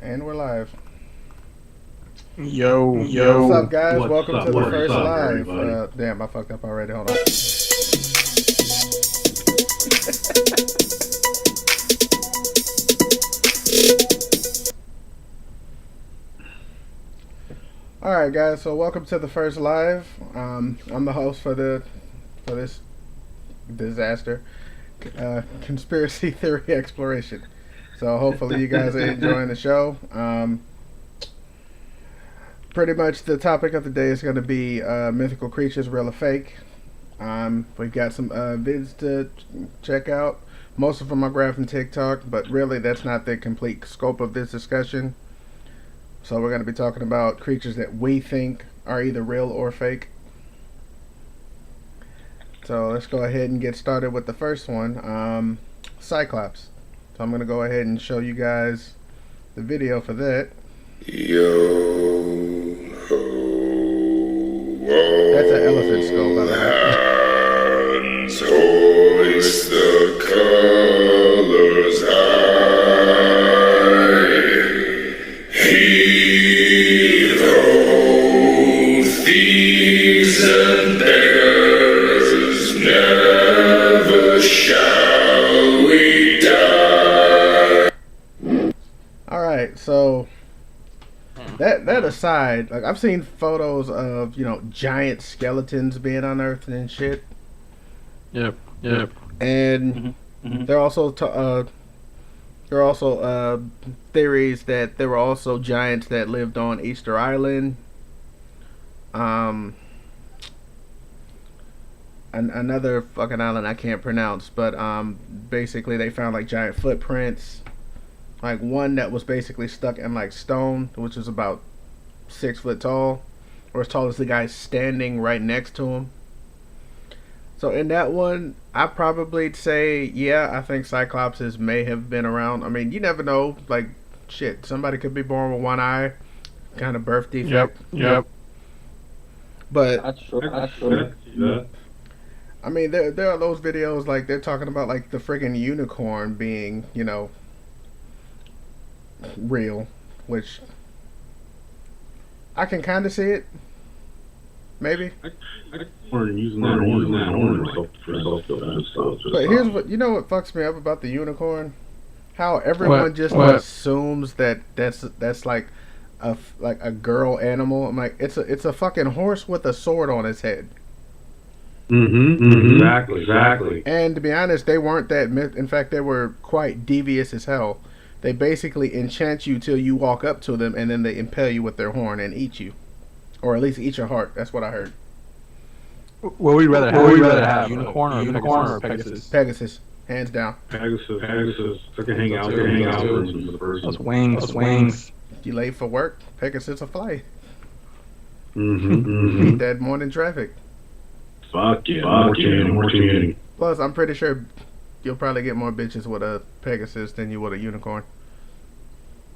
And we're live. Yo. What's up, guys? Welcome to the What's first up, live. everybody? Damn, I fucked up already. Hold on. All right, guys. So welcome to the first live. I'm the host for this disaster, conspiracy theory exploration. So hopefully you guys are enjoying the show. Pretty much the topic of the day is going to be mythical creatures, real or fake. We've got some vids to check out. Most of them are grabbed from TikTok, but really that's not the complete scope of this discussion. So we're going to be talking about creatures that we think are either real or fake. So let's go ahead and get started with the first one, Cyclops. So I'm going to go ahead and show you guys the video for that. Yo ho, whoa. That's an elephant skull, by the way. Hands hoist the colors high. Heave ho, thieves and beggars, never shall we die. Alright, so that aside, like I've seen photos of, giant skeletons being unearthed and shit. Yep. And there are also theories that there were also giants that lived on Easter Island. Another fucking island I can't pronounce, but basically they found like giant footprints, like one that was basically stuck in like stone, which was about 6 foot tall, or as tall as the guy standing right next to him. So in that one, I probably say, yeah, I think Cyclopses may have been around. I mean, you never know. Like, shit, somebody could be born with one eye, kind of birth defect. Yep. But That's true. I mean, there are those videos like they're talking about like the friggin' unicorn being, real, which I can kind of see it. Maybe. Or using that horn for self-defense stuff. But here's what what fucks me up about the unicorn? How everyone just assumes that's like a girl animal. I'm like, it's a fucking horse with a sword on its head. Exactly. And to be honest, they weren't that. In fact, they were quite devious as hell. They basically enchant you till you walk up to them, and then they impale you with their horn and eat you, or at least eat your heart. That's what I heard. What would we rather have? Unicorn or Pegasus? Pegasus, hands down. Pegasus. I can hang out for the person. Those wings. You late for work? Pegasus will fly. Beat that morning traffic. Fuck yeah. More commuting. Plus, I'm pretty sure you'll probably get more bitches with a Pegasus than you would a unicorn.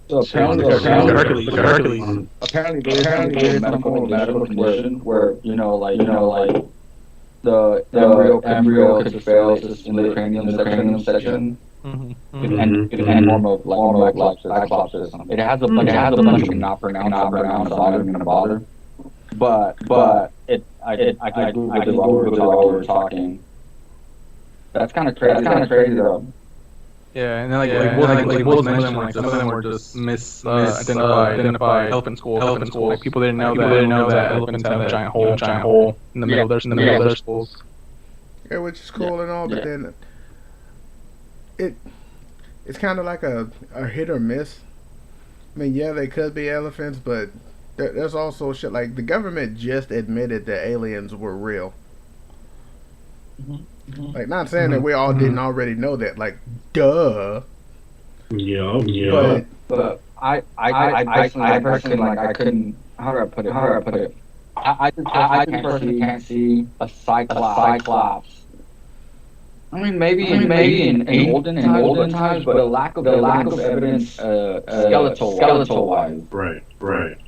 So apparently there's a medical condition where the embryo could fail in the cranium section. And form of cyclopses. It has a bunch of not pronounced bothering and bother. But I googled it while we were talking. That's kind of crazy though. Yeah, and then like Will's mentioned, like some of them were just misidentified elephant schools. Like people didn't know that elephants have a giant hole in the middle of their schools. Yeah, which is cool and all, but then it's kind of like a hit or miss. I mean, yeah, they could be elephants, but there's also shit like the government just admitted that aliens were real. Like, not saying that we all didn't already know that, like, duh. Yeah. But I personally, like, I couldn't. How do I put it? I personally can't see a cyclops. I mean, maybe in olden times, but the lack of evidence, skeletal wise, right.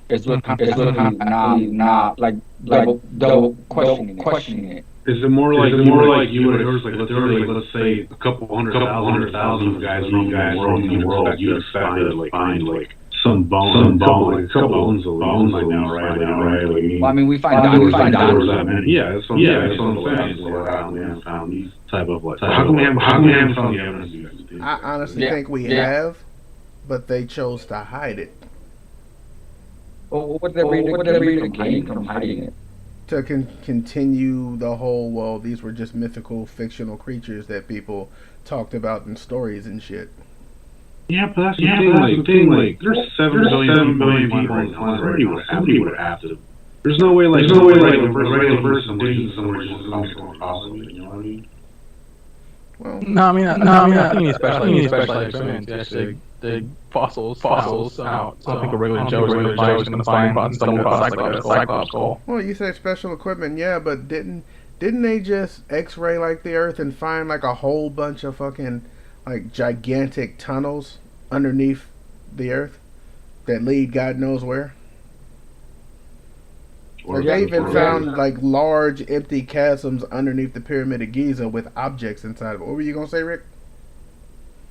Is what not like double questioning it. Is it more like you would have heard, let's say a couple hundred thousand guys in the world, you expect to find like a couple bones like now, right? Well, I mean, we find Dollars that many. Yeah, that's what I'm saying. So how come we haven't found these type of like? How come we haven't found the evidence? I honestly think we have, but they chose to hide it. Well, what did they gain from hiding it? To continue the whole, well, these were just mythical, fictional creatures that people talked about in stories and shit. Yeah, but that's the thing. Like, there's 7 billion people on Earth. Somebody would have to. There's no way, like a regular person digging somewhere just going possibly. You know what I mean? Well, I think it's special experience. Actually, dig fossils out. So I don't think a regular Joe is going to find and stumble across a Cyclops skull. Well, you say special equipment, yeah, but didn't they just X-ray like the Earth and find like a whole bunch of fucking like gigantic tunnels underneath the Earth that lead God knows where? Like they even found like large empty chasms underneath the Pyramid of Giza with objects inside of it. What were you gonna say, Rick?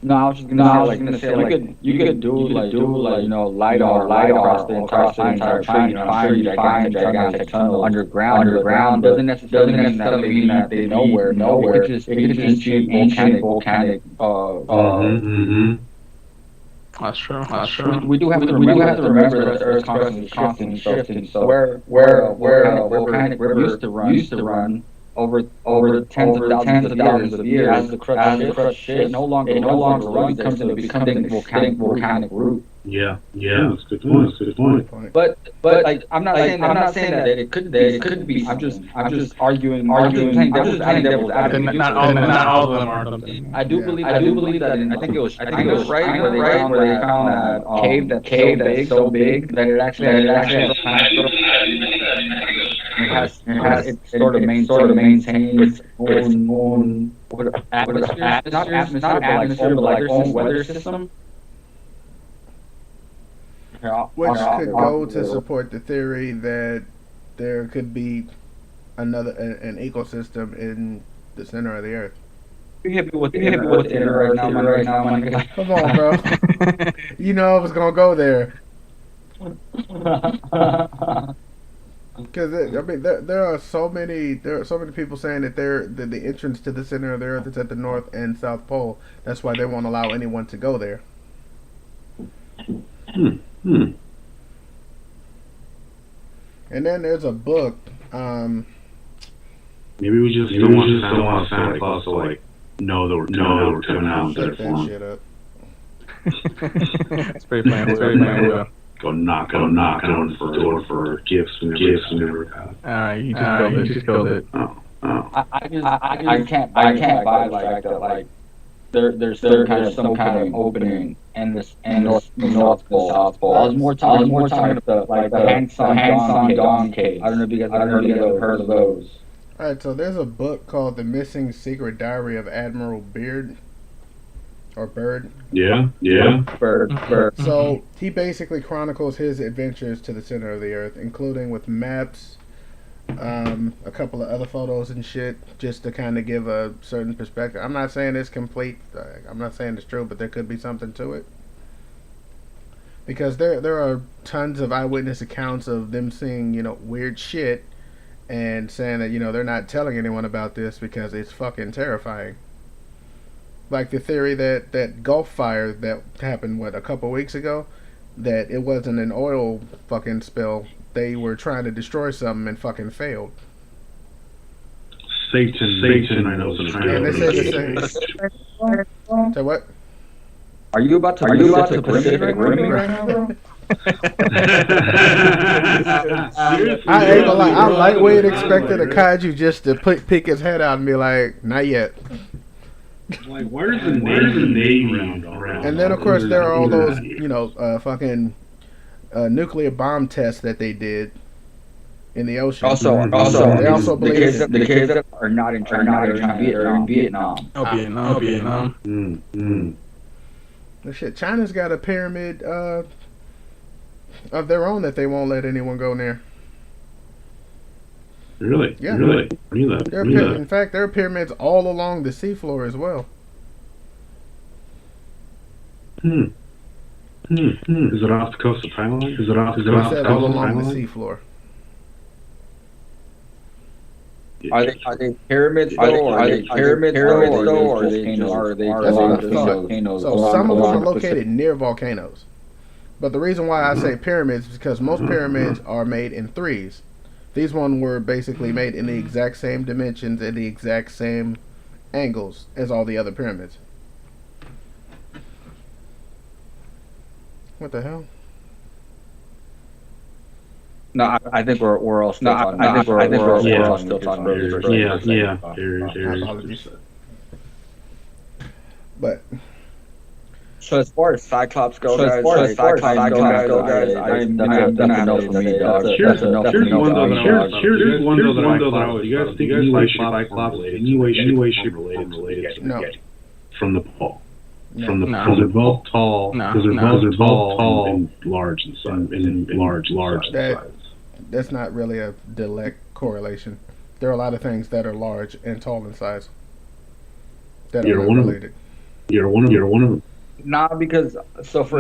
No, I was just gonna say you could do LiDAR across the entire planet and find gigantic tunnel underground. Doesn't necessarily mean that they know where. It could just be ancient volcanic. That's true. We do have to remember that the Earth's constantly shifting. So where volcanic river used to run over tens of thousands of years, as the crust shifts, it no longer runs. It becomes a volcanic root. Yeah, that's a good point. But like I'm not saying that it could be. I'm just arguing. I'm just playing devil's advocate. Not all of them are something. I do believe that. I think it was right where they found that cave that's so big that it actually it sort of maintains its own atmosphere, not atmosphere, but like own weather system. Which could go to support the theory that there could be an ecosystem in the center of the Earth. You hit me with the inner right now, my nigga. Come on, bro. You know I was gonna go there. Because there are so many people saying that the entrance to the center of the Earth is at the North and South Pole. That's why they won't allow anyone to go there. And then there's a book. Maybe we just don't want Santa Claus to like know that we're coming out. Shut that shit up. It's very planned. Go knock on the door for gifts and never got. Alright, you just killed it. Oh. I can't buy the fact that like there's some kind of opening in North Pole, South Pole. I was more talking about the Hang Sung Dawn cave. I don't know if you guys have heard of those. Alright, so there's a book called The Missing Secret Diary of Admiral Beard. Or Bird. Yeah. Bird. So he basically chronicles his adventures to the center of the Earth, including with maps, a couple of other photos and shit, just to kind of give a certain perspective. I'm not saying it's complete. I'm not saying it's true, but there could be something to it. Because there are tons of eyewitness accounts of them seeing, weird shit and saying that, they're not telling anyone about this because it's fucking terrifying. Like the theory that Gulf fire that happened, a couple weeks ago, that it wasn't an oil fucking spill. They were trying to destroy something and fucking failed. Satan, I know. And they say the same. So what? Are you about to Pacific Rim me right now, bro? I ain't gonna lie. I lightweight expected a kaiju just to peek his head out and be like, not yet. Like, where's the Navy around? And then, of course, there are all those, fucking nuclear bomb tests that they did in the ocean. Also, they also believe the kids that are not in China, are in Vietnam. Vietnam. The shit, China's got a pyramid of their own that they won't let anyone go near. Really? Yeah. Really? In fact, there are pyramids all along the seafloor as well. That's Is it off the coast of Thailand? Is it off the It coast said of all along the Thailand? seafloor. Are they pyramids though? Are they pyramids though? Or are they just That's what I volcanoes? thought. So some of them are located near volcanoes. But the reason why I say pyramids is because most pyramids are made in threes. These ones were basically made in the exact same dimensions and the exact same angles as all the other pyramids. What the hell? No, I think we're all still talking. I think we're all still talking. Yeah. Apologies. But So as far as Cyclops go, guys, I'm gonna have to for me, dog. Here's That's enough for me, one though. dog. Here's one though that I thought of. You guys think any way, shape, or form related to the no, Yeti from the Nepal? no. From the No. because they're both tall. No. Because they're both tall and large in size. That- That's not really a direct correlation. There are a lot of things that are large and tall in size that are You're not one of them. related. You're one of them. Because for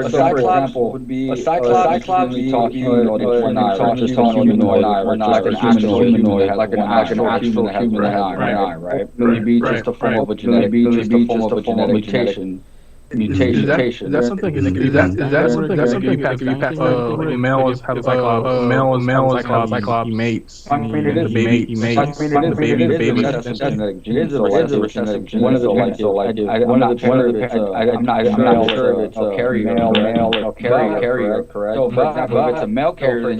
example would be a Cyclops would be talking one eye, right? Just a humanoid, like an actual humanoid, like an actual human eye, right? Maybe just a form of a genetic mutation. Is that something? Is that something that could be passed? Like males have cyclops. He mates. I mean, it is The baby. Genetic gene. So it is a recessive gene. One of the parents, I'm not sure if it's a carrier, correct? So for example, if it's a male carrier, then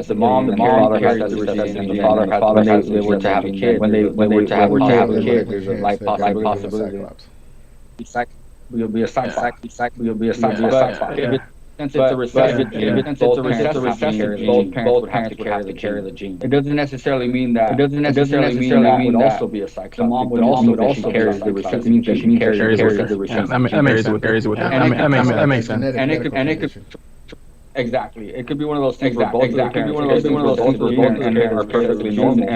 the mom carries the recessive gene, and the father has they were to have a kid. When they were to have a kid, there's a life possibility. You'll be a cyclops. Since it's a recessive gene, both parents would have to carry the gene. It doesn't necessarily mean that. Would also be a cyclops. The mom would also carry the recessive gene. She carries the recessive gene. That makes sense. And it could. Exactly. It could be one of those things where both of the parents are perfectly normal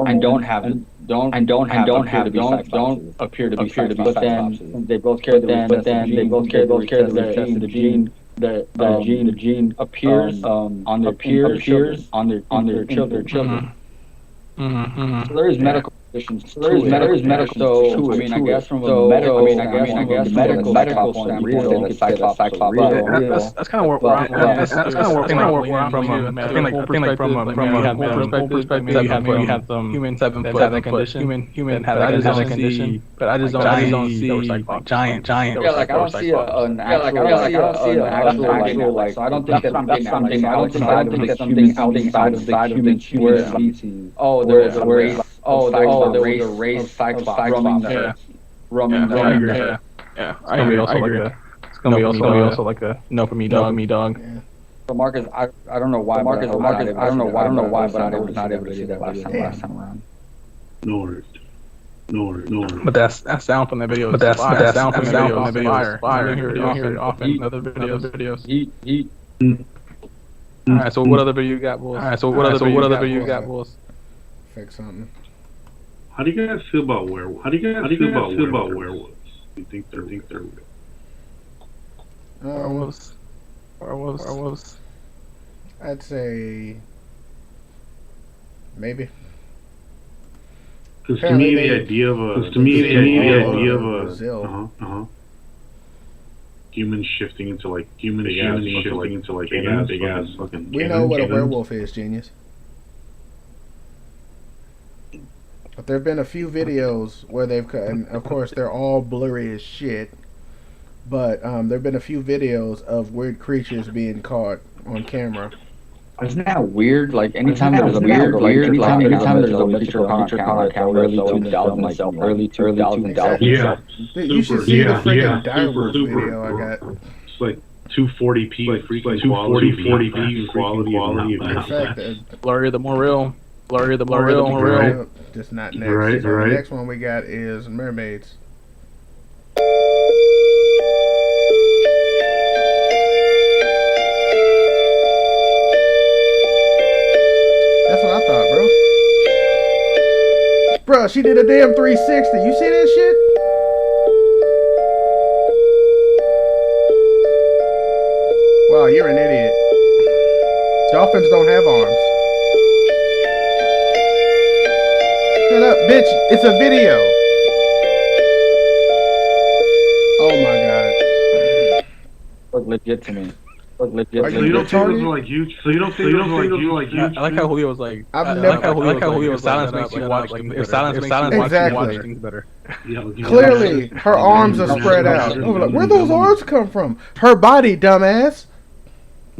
and don't appear to be cyclops. But then they both carry the gene. The gene appears on their children. So there is medical conditions. So I mean, I guess from a medical standpoint, the Cyclops are real. That's kind of where I'm from. I think like from a perspective, you have some human 7 foot have that condition. Human have that condition, but I just don't see like giant. Yeah, like I don't see an actual like. So I don't think that's something. I don't think that's something outside of the human species. Oh, there was a race. There was a race of Cyclops roaming the earth. Yeah, I agree. It's gonna be also like a no for me, dog. Yeah. So Marcus, I don't know why, but I don't know why, but I was not able to see that last time around. No worries. But that sound from that video. But that sound from the video is fire. You don't hear it often in other videos. All right. So what other video you got, boys? Fix something. How do you guys feel about werewolves? You think they're real? Werewolves. I'd say maybe. Because to me, the idea of a Brazil. Human shifting into like big ass fucking. We know what a werewolf is, genius. But there have been a few videos where they've cut, and of course they're all blurry as shit. But there have been a few videos of weird creatures being caught on camera. Isn't that weird? Like anytime there's a picture on camera, early 2000s. Yeah. You should see the freaking direwolf video I got. It's like 240p, like 240p quality. In fact, Blurrier the more real. Right. Just not next. Right. The next one we got is mermaids. That's what I thought, bro. Bro, she did a damn 360. You see that shit? dolphins don't have arms. Shut up, bitch. It's a video. Oh my god. Look legit to me. Look legit Are to So you me. you don't think those retarded? are like huge? So you don't think those are like huge? I like how Julio was like. I've I never. like how Julio was like. Silence makes you watch things. If silence makes you watch things better. Yeah, look, Clearly, her arms are spread out. Where those arms come from? Her body, dumbass.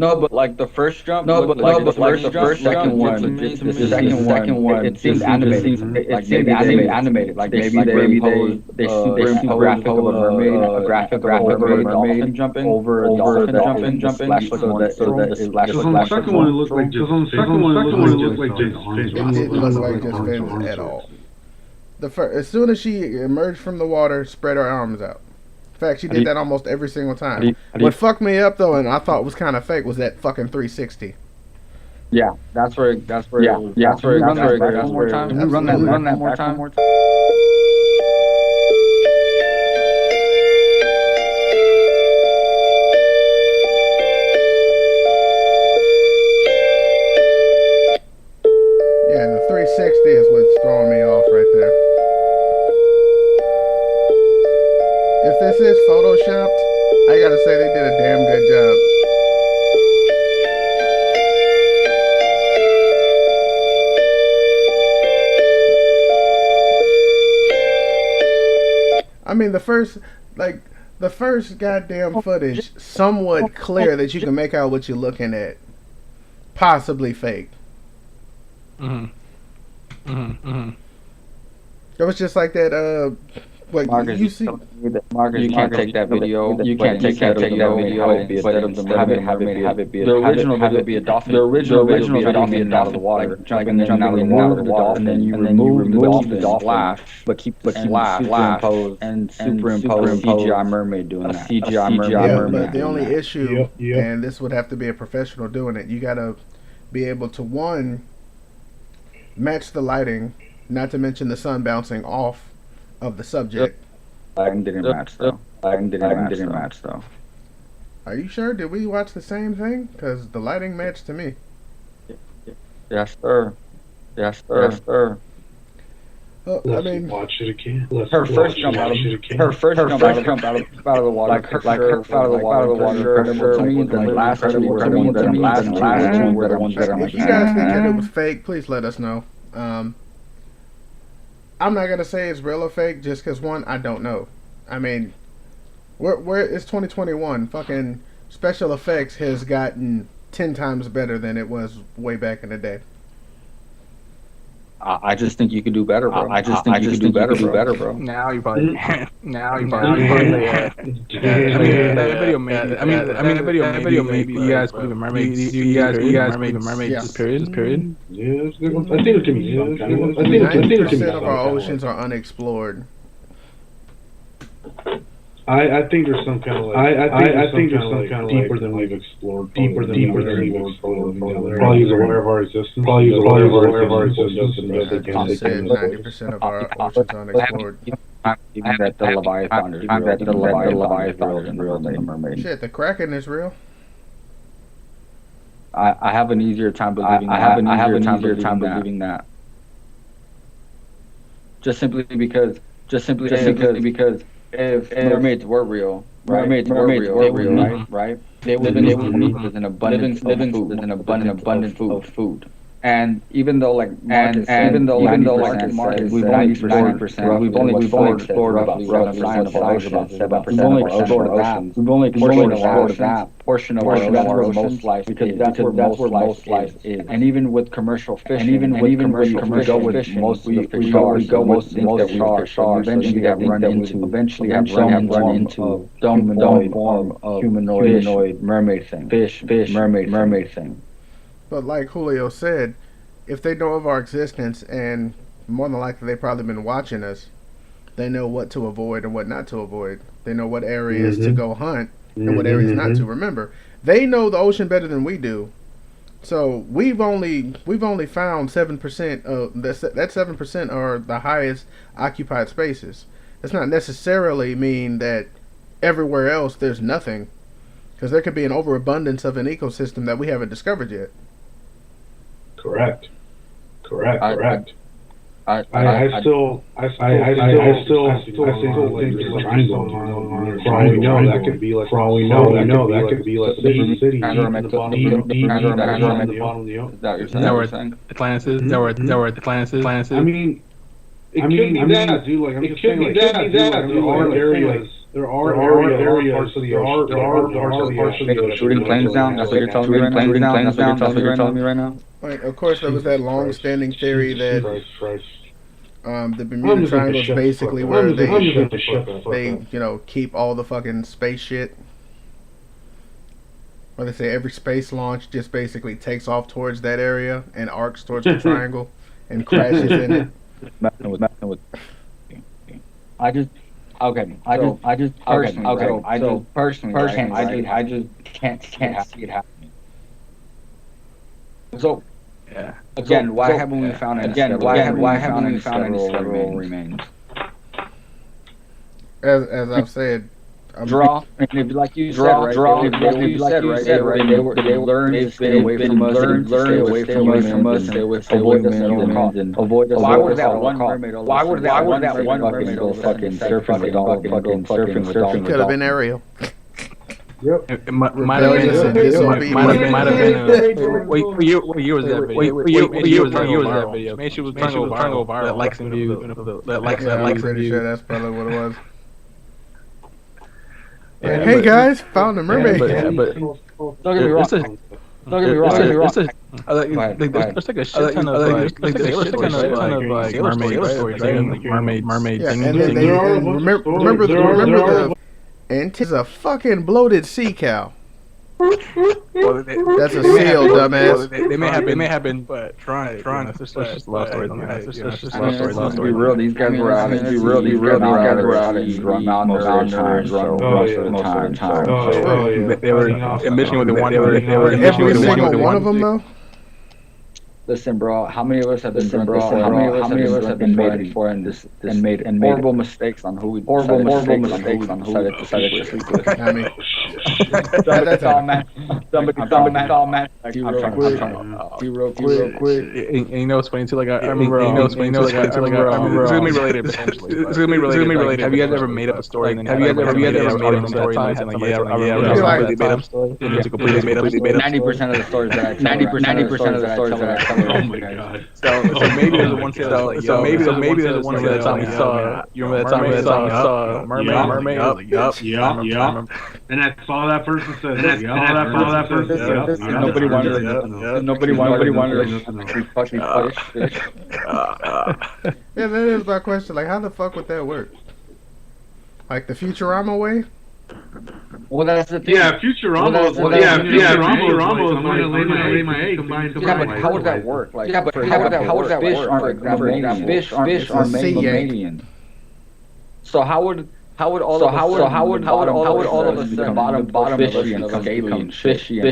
No, but like the first jump. No, but like the first second one. The second one. It seemed animated. It seemed animated. Like maybe they superimposed a graphic of a mermaid, a graphic of a mermaid jumping over a dolphin jumping, so that the splash. Because on the second one it looked like just. On the second one it looked like just arms. It didn't look like just fins at all. As soon as she emerged from the water, spread her arms out. In fact, she did that almost every single time. What fucked me up though, and I thought was kind of fake, was that fucking 360. Yeah, that's where. Can we run that one more time? Yeah, the 360 is what's throwing me off right there. If this is photoshopped, I gotta say they did a damn good job. I mean, the first goddamn footage, somewhat clear that you can make out what you're looking at. Possibly fake. It was just like that, like, Marcus, you see. Marcus, you can't take that video. You can't take that video and have it be the original video be a dolphin. The original video be a dolphin out of the water, jumping out of the water, and then you remove the dolphin splash, but keep the superimpose CGI mermaid doing that. CGI mermaid. But the only issue, and this would have to be a professional doing it, you gotta be able to, one, match the lighting, not to mention the sun bouncing off of the subject. Lighting didn't match though. Are you sure? Did we watch the same thing? Because the lighting matched to me. Yes, sir. I mean, watch it again. Her first jump out of the water, like her out of the water. To me, the last two were the ones that are. If you guys think that it was fake, please let us know. I'm not gonna say it's real or fake, just because, one, I don't know. I mean, where it's 2021. Fucking special effects has gotten 10 times better than it was way back in the day. I just think you could do better, bro. I just think you could do better, bro. Now you probably. Yeah. That video made. That video made you guys believe in mermaids. You guys believe in mermaids. Period. Yeah, that's a good one. I think it can be some kind of. 90% of our oceans are unexplored. I think there's some kind of like. I think there's some kind of deeper than we've explored. Deeper than we've explored. Probably is aware of our existence. I said 90% of our oceans are unexplored. Even that the Leviathan is real. That the Leviathan is real than the mermaid. Shit, the Kraken is real. I have an easier time believing. I have an easier time believing that. Just simply because. If mermaids were real, right? They would need an abundance of food. And even though like Marcus said, we've only explored about 7% of our oceans. We've only explored that portion of our oceans because that's where most life is. And even with commercial fishing, even with commercial fishing, most of the fish are eventually have run into humanoid form of humanoid mermaid thing, mermaid thing. But like Julio said, if they know of our existence, and more than likely they've probably been watching us, they know what to avoid and what not to avoid. They know what areas to go hunt and what areas not to. Remember, they know the ocean better than we do. So we've only found 7% of that 7% are the highest occupied spaces. That's not necessarily mean that everywhere else there's nothing, because there could be an overabundance of an ecosystem that we haven't discovered yet. Correct. I I still think there's a triangle on there. For all we know, that could be like a city deep in the bottom of the ocean. is that Isn't that what where you're saying? Atlantis is? Is that where Atlantis is? I mean, it could be that, dude. Like, I'm just saying, like, there are areas, there are parts of the ocean. Maybe shooting planes down. That's what you're telling me right now. Shooting planes down. That's what you're telling me right now. Like, of course, there was that long-standing theory that the I'm Bermuda just gonna Triangle is shut the basically fuck up. where I'm just gonna shut the fuck they up. keep all the fucking space shit. Or they say every space launch just basically takes off towards that area and arcs towards the triangle and crashes in it. Messing with. I just can't see it happening. So Yeah. again, why haven't we found any federal remains? As I've said, Draw, and if, like you said, right? They learn to stay away from us, avoid us at all costs. Why would that one mermaid fucking surfing with all the could have been Ariel. It might have Rebellious and disobedient. Might have been. What year was that video? What year was that video? Maybe she was trying to go viral. That likes and views. That likes Yeah, I'm and pretty views. sure that's probably what it was. Yeah, Hey but- guys, found a mermaid. but Don't get me wrong. It's a- Don't get me wrong. There's like a shit Go ton of mermaid stories, right? Like mermaid Yeah, thing. and then There are a bunch of stories. remember There are- the Antilles is a fucking bloated sea cow. That's a seal, dumbass. They may have been, but trying. It's just love stories on that. It's just I mean, love stories. let's be real. These guys were out. Let's be real. These guys were out and run out most of the time. They were admitting what they wanted. They were admitting Every what they single one of wanted. them, though. Listen, bro. How many of us have been made before and made horrible mistakes on who we decided to sleep with? I mean, Somebody call man. Be real quick. And you know what's funny too? Like I remember. It's gonna be related potentially. It's gonna be related. Have you guys ever made up a story? Have you guys ever made up a story? Completely made up story. It's a completely made up story. 90% of the stories that I tell. Oh my god. So maybe there's one story that's like, so maybe there's one story that time we saw. You remember that time we saw mermaid? I was like, yup. And that's all that person said. Nobody wanted to fucking fish. yeah, that is my question. Like, how the fuck would that work? Like the Futurama way? Well, that's the thing. Yeah, Futurama. Futurama is my lay my egg combined. Yeah, but how would that work? Like, how would that work? Fish aren't mammalian. So how would all of us the bottom fishy and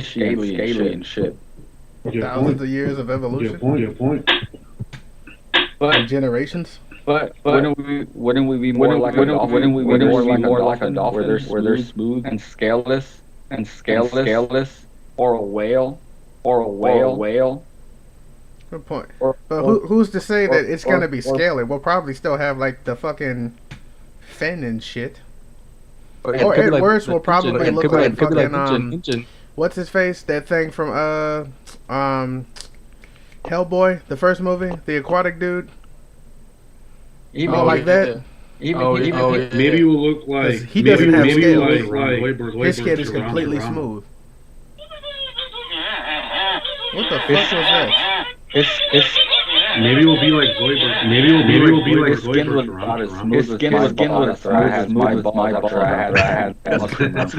scaly and shit? Thousands of years of evolution? Good point. And generations? But wouldn't we be more like a dolphin where they're smooth and scaleless or a whale? Good point. But who's to say that it's gonna be scaly? We'll probably still have like the fucking fin and shit. Or at worst, we'll probably look like fucking what's his face? That thing from Hellboy, the first movie, the aquatic dude. Like that. Maybe we'll look like He doesn't have scales. His His skin is completely smooth. What the fuck was that? Maybe we'll be like Zoidberg. Maybe we'll be like Zoidberg. His skin was smooth as my balls after I had I think the next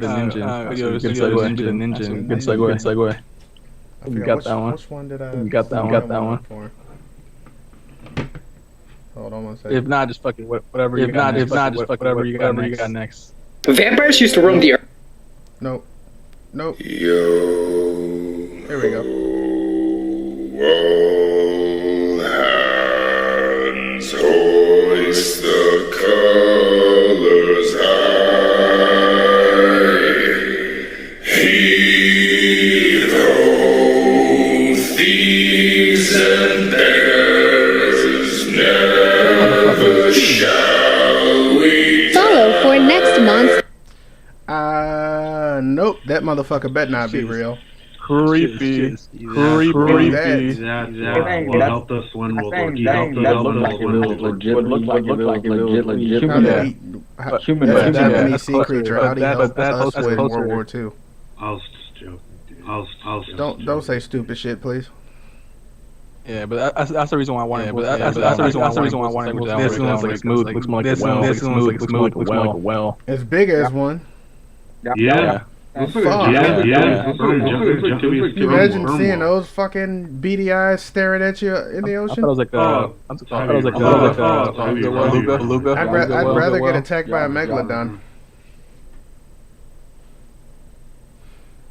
ninja video is the ninja. Good segue. We got that one. Which one did I? We got that one. For? Hold on one second. If not, just fucking whatever. If not, just fucking whatever you got next. Vampires used to roam the earth. Nope. Yo. Here we go. All hands hoist the colors high. He monster? Nope. That motherfucker bet not be real. Creepy. Creepy. Well, helped us when World War II. That looked like if it was legit. Would look like if it was legitly How human. did he? Human, That's a but human. Japanese sea creature. How did he help us win World War II? I was just joking, dude. I was just Don't say stupid shit, please. Yeah, but that's the reason why I wanted. That's the reason why I wanted. This one looks like smooth. Looks more like a well. This one looks more like a well. As big as one. Yeah. Fuck. Yeah. Can you imagine seeing those fucking beady eyes staring at you in the I ocean? thought it was like a beluga. I'd rather get attacked by a megalodon.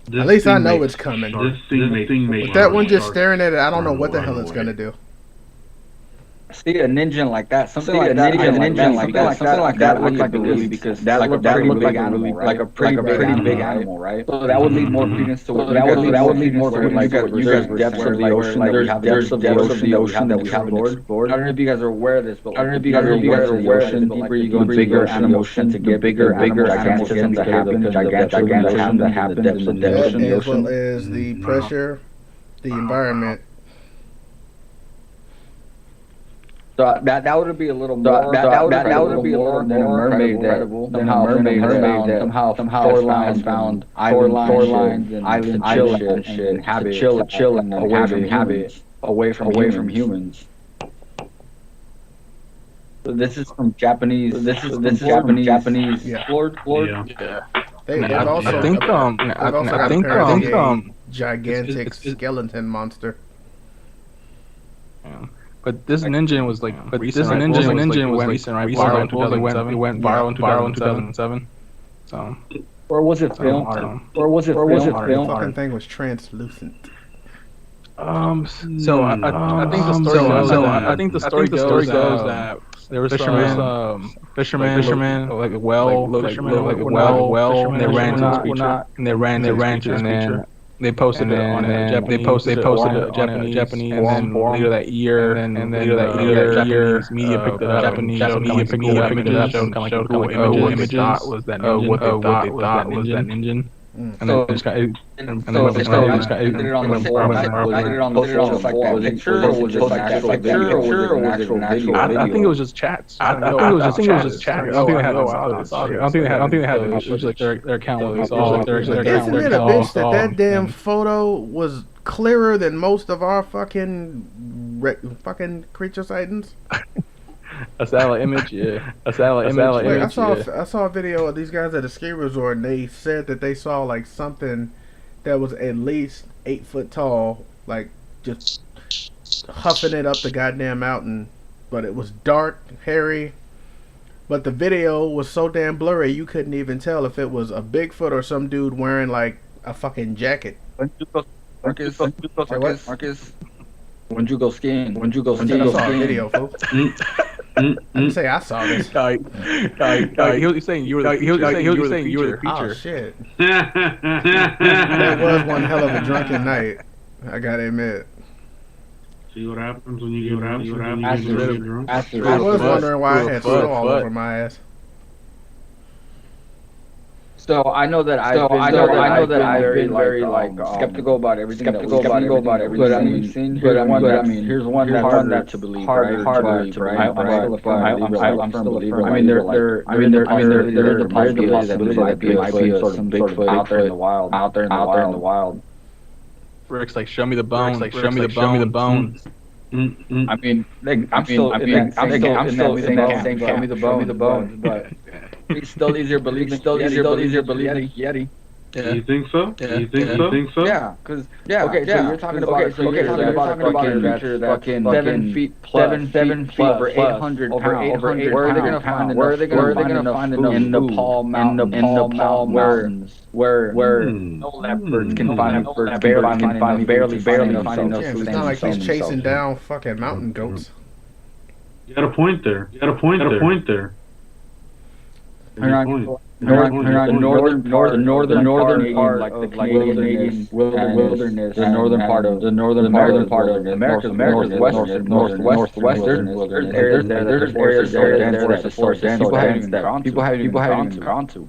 At least I know it's coming. This thing makes With that one just staring at it, I don't know what the hell it's gonna do. See a ninja like that, something like that would like really because that would look like a pretty big animal, right? So that would lead more credence to what that would lead more to like there's depths of the ocean that we have depths of the ocean that we haven't explored. I don't know if you guys are aware of this, but I don't know if you guys are aware of the ocean. The deeper you go, bigger animals tend to get bigger animals tend to happen. Gigantism that happens in the ocean. As well as the pressure, the environment. So that would be a little more. That would be a little more than a mermaid that somehow has found islands and islands and shit to chill and away from humans. So this is from Japanese. This is Japanese Lord. Yeah. They've also I think gigantic skeleton monster. Yeah. But this ninja was like, recent, right? This ninja was recent, right? It went viral in 2007. So. Or was it filmed? The fucking thing was translucent. So I think the story goes that there was fishermen like a well, and they ran into this creature, and then they posted it on Japanese. They posted it on Japanese, and then later that year, Japanese media picked it up. Japanese media picked it up, showed kind of like what they thought was that ninja. And then just got it. And then just got it on the picture. I think it was just chats. I think it was just chats. I don't think they had. I don't think they had. It was like their account was all. Isn't it a bitch that damn photo was clearer than most of our fucking creature sightings? A satellite image, yeah. A satellite image. I saw a video of these guys at a ski resort, and they said that they saw like something that was at least 8 foot tall, like just huffing it up the goddamn mountain. But it was dark, hairy. But the video was so damn blurry, you couldn't even tell if it was a Bigfoot or some dude wearing like a fucking jacket. Marcus. When'd you go skiing? I saw a video, folks. I didn't say I saw this. He was saying you were the creature. Oh shit! That was one hell of a drunken night. I gotta admit. See what happens when you get drunk? I was wondering why I had snow all over my ass. So I know that I've been very like skeptical about everything. But I mean, here's one that's harder to believe. Harder to believe. I'm still a firm. I mean, there's a possibility that there might be some Bigfoot out there in the wild. Rick's like, show me the bones. Show me the bones. I mean, I'm still in that same show me the bones, but it's still easier believing Yeti. Yeah. You think so? Yeah, because okay, so you're talking about a creature that's 7 feet plus, 7 feet over 800 pounds. Where are they gonna find enough in Nepal mountains where no leopards can find barely find enough food? It's not like he's chasing down fucking mountain goats. You got a point there. northern part, like the Canadian wilderness, the northern part of America's northwestern wilderness. There's areas that is so dense that people haven't even gone to.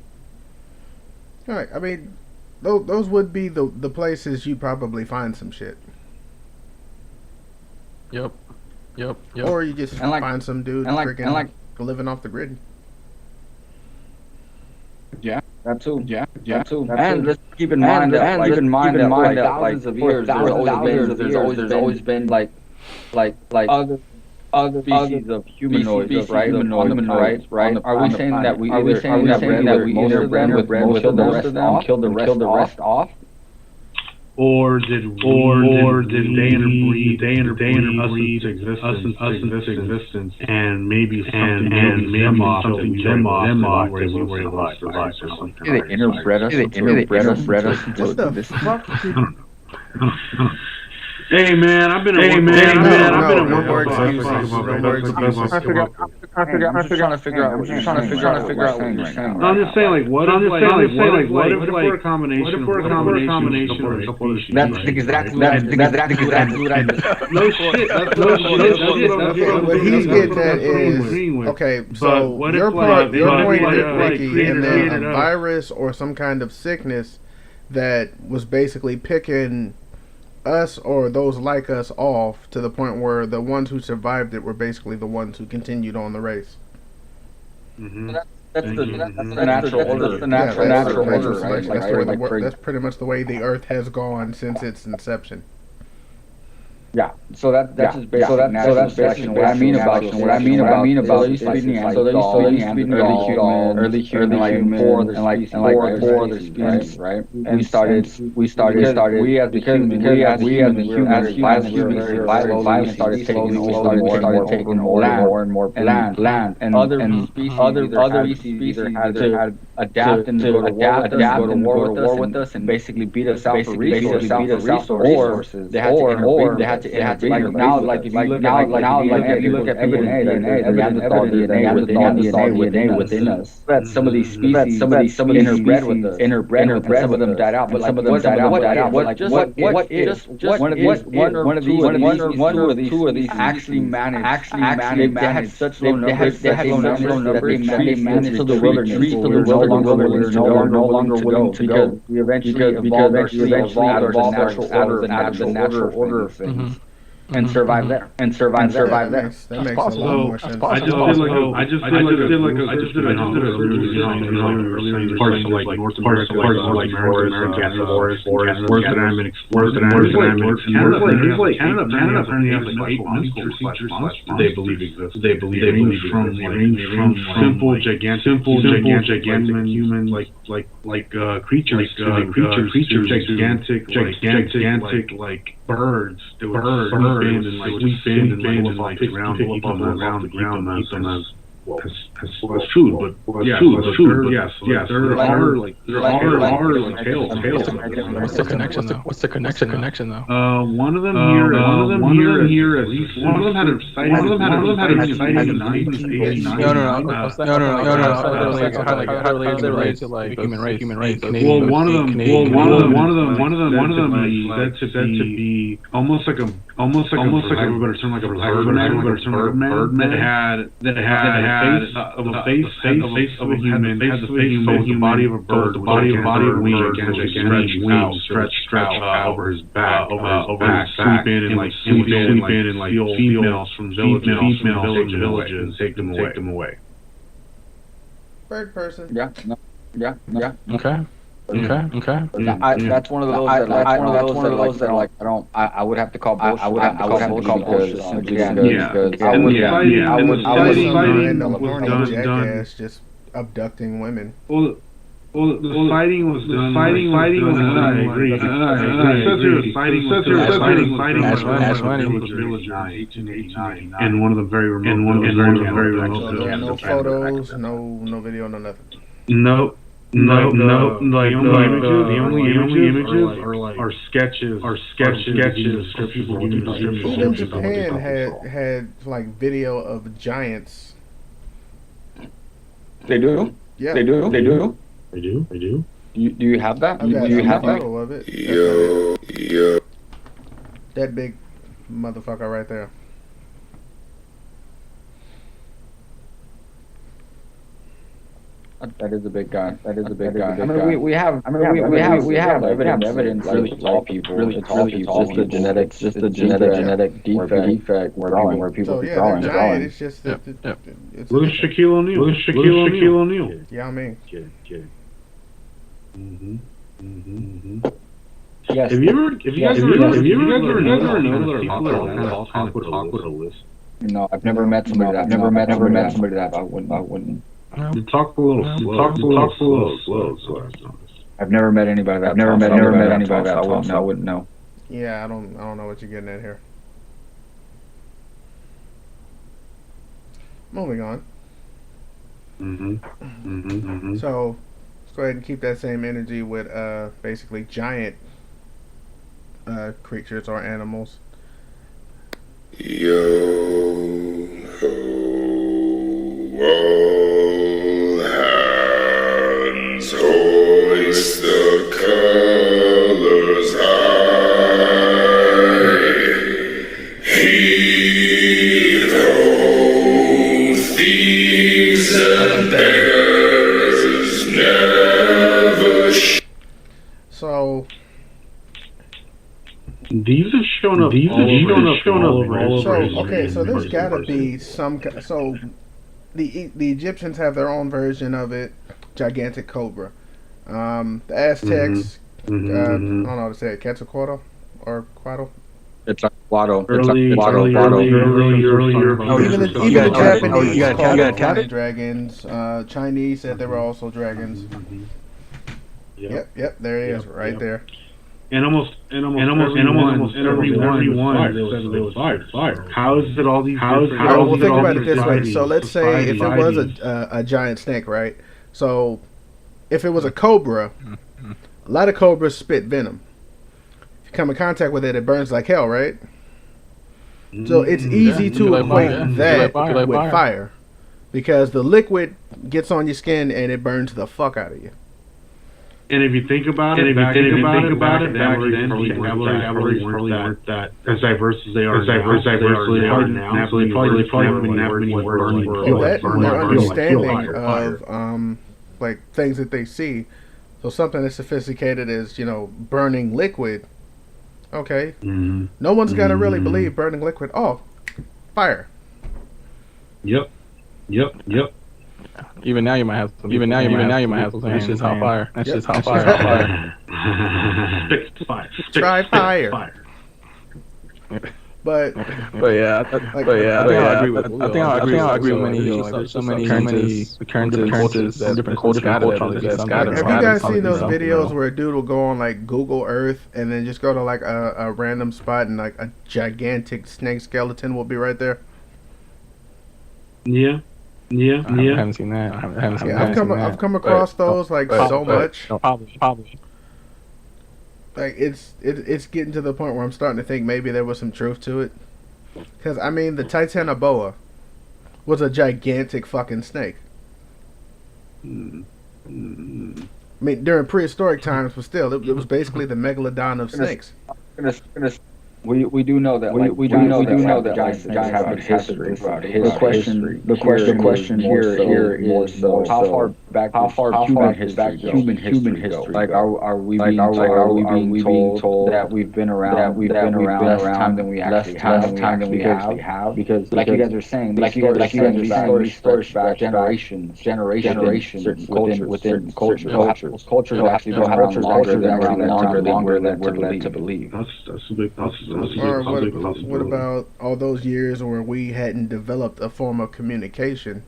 All right, I mean, those would be the places you probably find some shit. Yep. Or you just find some dude freaking living off the grid. That too. And let's keep in mind that thousands of years, there's always been like other species of humanoids, right? Right? Are we saying that we either bred with most of them, killed the rest off? Or did they interbreed us into existence, and maybe them off where we were able to survive or something? They interbred us. What the fuck? Hey man, I've been at work. I'm just trying to figure out what you're saying. I'm just saying, like, what if we're a combination of a couple of That's exactly what I just. No shit. That's what What he's getting at is, okay, so your point, Ricky, and then a virus or some kind of sickness that was basically picking us or those like us off to the point where the ones who survived it were basically the ones who continued on the race. Mm-hmm. That's the natural order. That's pretty much the way the Earth has gone since its inception. Yeah. So that's just basic natural selection. What I mean about there used to be Neanderthals, early human, like four other species, right? We started taking more and more land, and other species either had to adapt and go to war with us and basically beat us out for resources, they had to like now, like if you look at Neanderthal DNA within us. But some of these species interbred with us, and some of them died out. But some of them died out. What if one of these two of these actually managed? They had such low numbers that they managed to the wilderness. No longer willing to go. We eventually evolved out of the natural order of things. And survive there. That makes a lot more sense. I just did like a search parts of like North America, forest that I'm in, Canada apparently has white monsters they believe exist. They believe from simple gigantic human creatures, gigantic like birds. They would sweep in and like pick people up off the ground as food, but there are like tails. What's the connection though? One of them here at least one of them had a sighting in 1989. No. How related to like human race? Well, one of them said to be almost like a better term, like a birdman that had the face of a human, had the body of a bird, the body of a wing, stretched out over his back, sweep in and steal females from villages and take them away. Bird person. Yeah. Okay. That's one of those that like I would have to call bullshit. I would have to call bullshit simply because I would jackass just abducting women. Well, the sighting was done. I agree. The sighting was village in 1889, and one of the very remote. No photos, no video, no nothing. No. The only images are sketches of people giving descriptions. Even Japan had like video of giants. They do? Yeah, They do. They do. They do. They do. Do you have that? I've got Do you a have that? photo of it. That's not Yo, yo. it. That big motherfucker right there. That is a big guy. That is a big guy. I mean, we have. I mean, we have evidence. Really tall people. Really tall people. It's just the genetic defect where people So be yeah, they're giant. growing. It's just Yep, that yep. it's Look at Shaquille O'Neal. Look at Shaquille O'Neal. Yeah, I mean, Kid. Yes. Have you guys ever noticed that people are talk with a list? No, I've never met somebody. I've never met somebody that I wouldn't. You talk a little slow. Talk a little slow. So I've noticed. I've never met anybody that. I've never met anybody that tall, so I wouldn't know. yeah, I don't know what you're getting at here. Moving on. So let's go ahead and keep that same energy with basically giant creatures or animals. Yo ho, all hands hoist the colors high. Heave ho, thieves and beggars never So These have shown up. All over. so okay, so there's gotta be some. So the Egyptians have their own version of it, gigantic cobra. The Aztecs, I don't know how to say it, Quetzalcoatl or Quetzal. It's a Watto. Early. Oh, even the Japanese you got called them cat? flying dragons. Chinese said they were also dragons. Yep, there he is, right there. And almost everyone said fire. How is it all these? Well, think about it this way. So let's say if it was a giant snake, right? So if it was a cobra, a lot of cobras spit venom. If you come in contact with it, it burns like hell, right? So it's easy to equate that with fire, because the liquid gets on your skin and it burns the fuck out of you. And if you think about it, back then probably weren't that as diverse as they are now. Absolutely, probably have many words like Their understanding of like things that they see. So something as sophisticated as burning liquid. Okay, no one's gonna really believe burning liquid. Oh, fire. Yep. Even now you might have some. Even now you might have some. That's just hot fire. That's just hot fire. Try fire. But yeah, I agree with. I agree with many. So many occurrences from different cultures. have you guys seen those videos where a dude will go on like Google Earth and then just go to like a random spot and like a gigantic snake skeleton will be right there? Yeah. I haven't seen that. I've come across those so much. Probably. Like it's getting to the point where I'm starting to think maybe there was some truth to it. Because I mean, the Titanoboa was a gigantic fucking snake. I mean, during prehistoric times, but still, it was basically the megalodon of snakes. We do know that giants have a history. The question here is how far human history. Like are we being told that we've been around less time than we actually have? Because like you guys are saying, these stories back generations within cultures. Cultures actually been around longer than we're led to believe. That's a big. Or what about all those years where we hadn't developed a form of communication?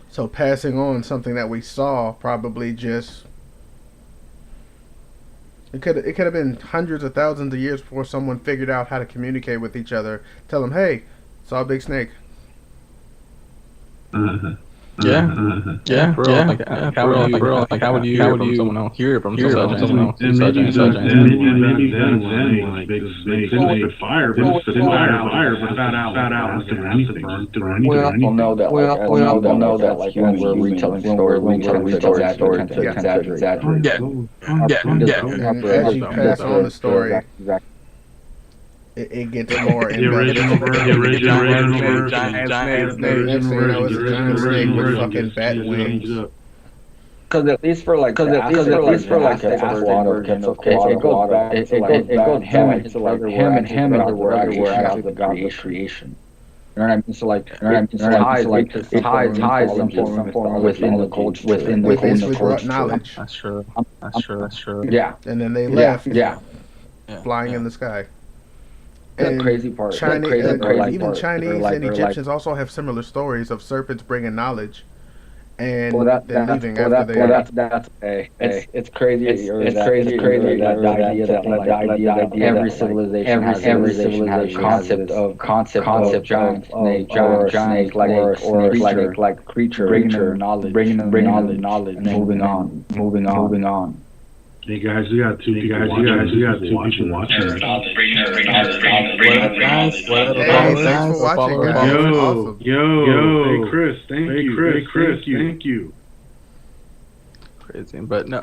So passing on something that we saw probably just it could have been hundreds of thousands of years before someone figured out how to communicate with each other. Tell them, hey, saw a big snake. For real. Like, how would you hear it from someone else? Hear it from someone else. And maybe back then, like big snakes spit fire, but fat out has to burn anything. We also know that like humans, when we're retelling stories, we tend to exaggerate. And as you pass on the story, it gets more The embedded. original version, Next thing you know, it's a giant snake with fucking bat wings. Because at least for like the acid version of it goes back to him and other were actually the gods of creation. You know what I mean? So like, it ties some form within the culture, within the culture. Knowledge. That's true. Yeah. And then they left, Yeah. flying in the sky. The crazy part. Even Chinese and Egyptians also have similar stories of serpents bringing knowledge, and then leaving after they. It's crazy. It's crazy that the idea that every civilization has a concept of giant snake like creature, bringing them knowledge, and moving on. Hey guys, we got two people watching. Thanks for watching, guys. Awesome. Yo, hey Chris, thank you. Crazy, but no,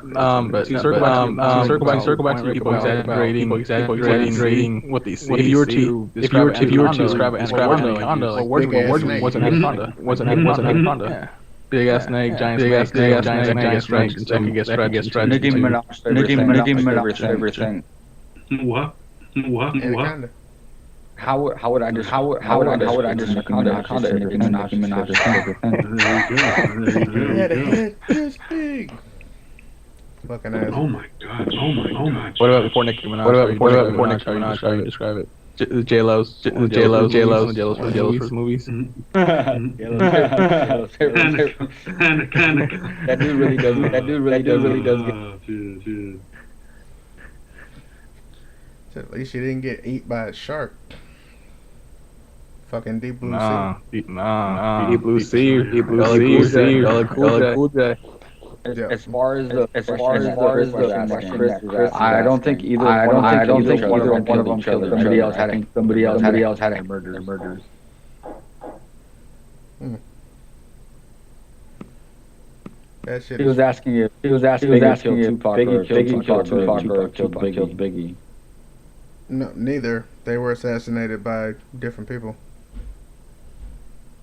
but circle back to people exaggerating what these. If you were to describe Anaconda, like wasn't Anaconda. Yeah. Big ass snake, giant snake, gets stretched. Nicki Minaj's favorite thing. What? Anaconda. How would I describe Anaconda? Nicki Minaj's favorite thing. He had a head this big. Fucking ass. Oh my god. What about before Nicki Minaj? How you describe it? J-Lo's first movies. Anaconda. That dude really does get. Dude. At least you didn't get eaten by a shark. Fucking Deep Blue Sea. Deep Blue Sea. Cool J. As far as the Chris, I don't think either one of them killed each other. Somebody else had it murders. That shit. He was asking if Biggie killed Tupac or killed Biggie. No, neither. They were assassinated by different people.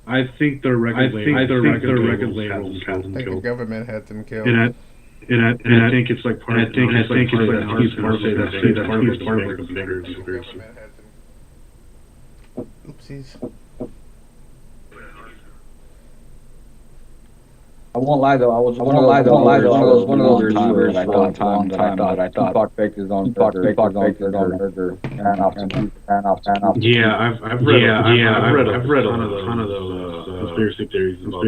I think the record label has them I think the killed. government had them killed. And I think it's like part of the Government had them. Oopsies. I won't lie though. I was one of those reviewers that I thought Tupac faked his own murder. Yeah, I've read a ton of those conspiracy theories about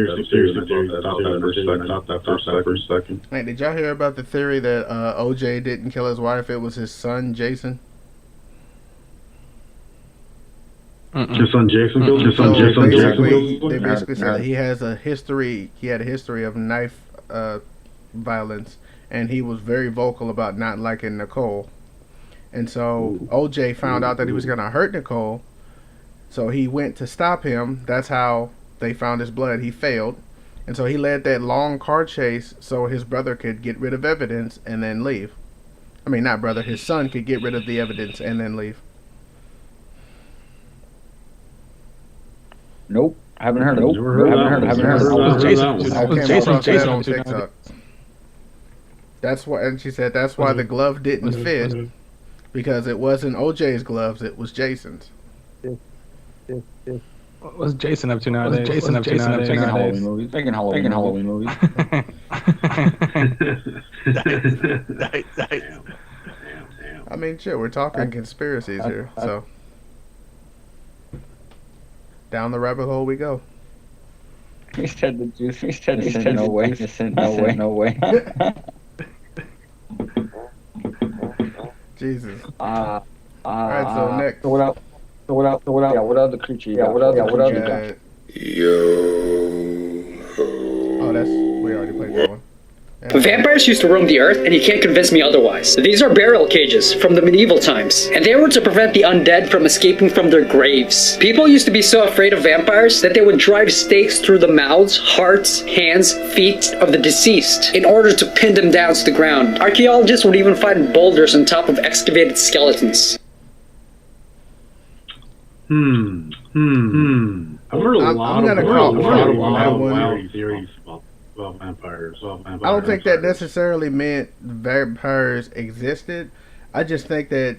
that for a second. Hey, did y'all hear about the theory that OJ didn't kill his wife? It was his son, Jason. His son Jason killed. They basically said that he had a history of knife violence, and he was very vocal about not liking Nicole. And so OJ found out that he was gonna hurt Nicole, so he went to stop him. That's how they found his blood. He failed, and so he led that long car chase so his brother could get rid of evidence and then leave. I mean, not brother, his son could get rid of the evidence and then leave. Nope, haven't heard of it. Jason on TikTok. That's why, and she said that's why the glove didn't fit, because it wasn't OJ's gloves, it was Jason's. What's Jason up to nowadays? Making Halloween movies. I mean, shit, we're talking conspiracies here, so down the rabbit hole we go. He said the juice. He said no way. Jesus. All right, so next. So what else? Yeah, what other creature? What other creature? Yo ho. Vampires used to roam the earth, and you can't convince me otherwise. These are burial cages from the medieval times, and they were to prevent the undead from escaping from their graves. People used to be so afraid of vampires that they would drive stakes through the mouths, hearts, hands, feet of the deceased in order to pin them down to the ground. Archaeologists would even find boulders on top of excavated skeletons. I've heard a lot of wild theories about vampires. I don't think that necessarily meant vampires existed. I just think that,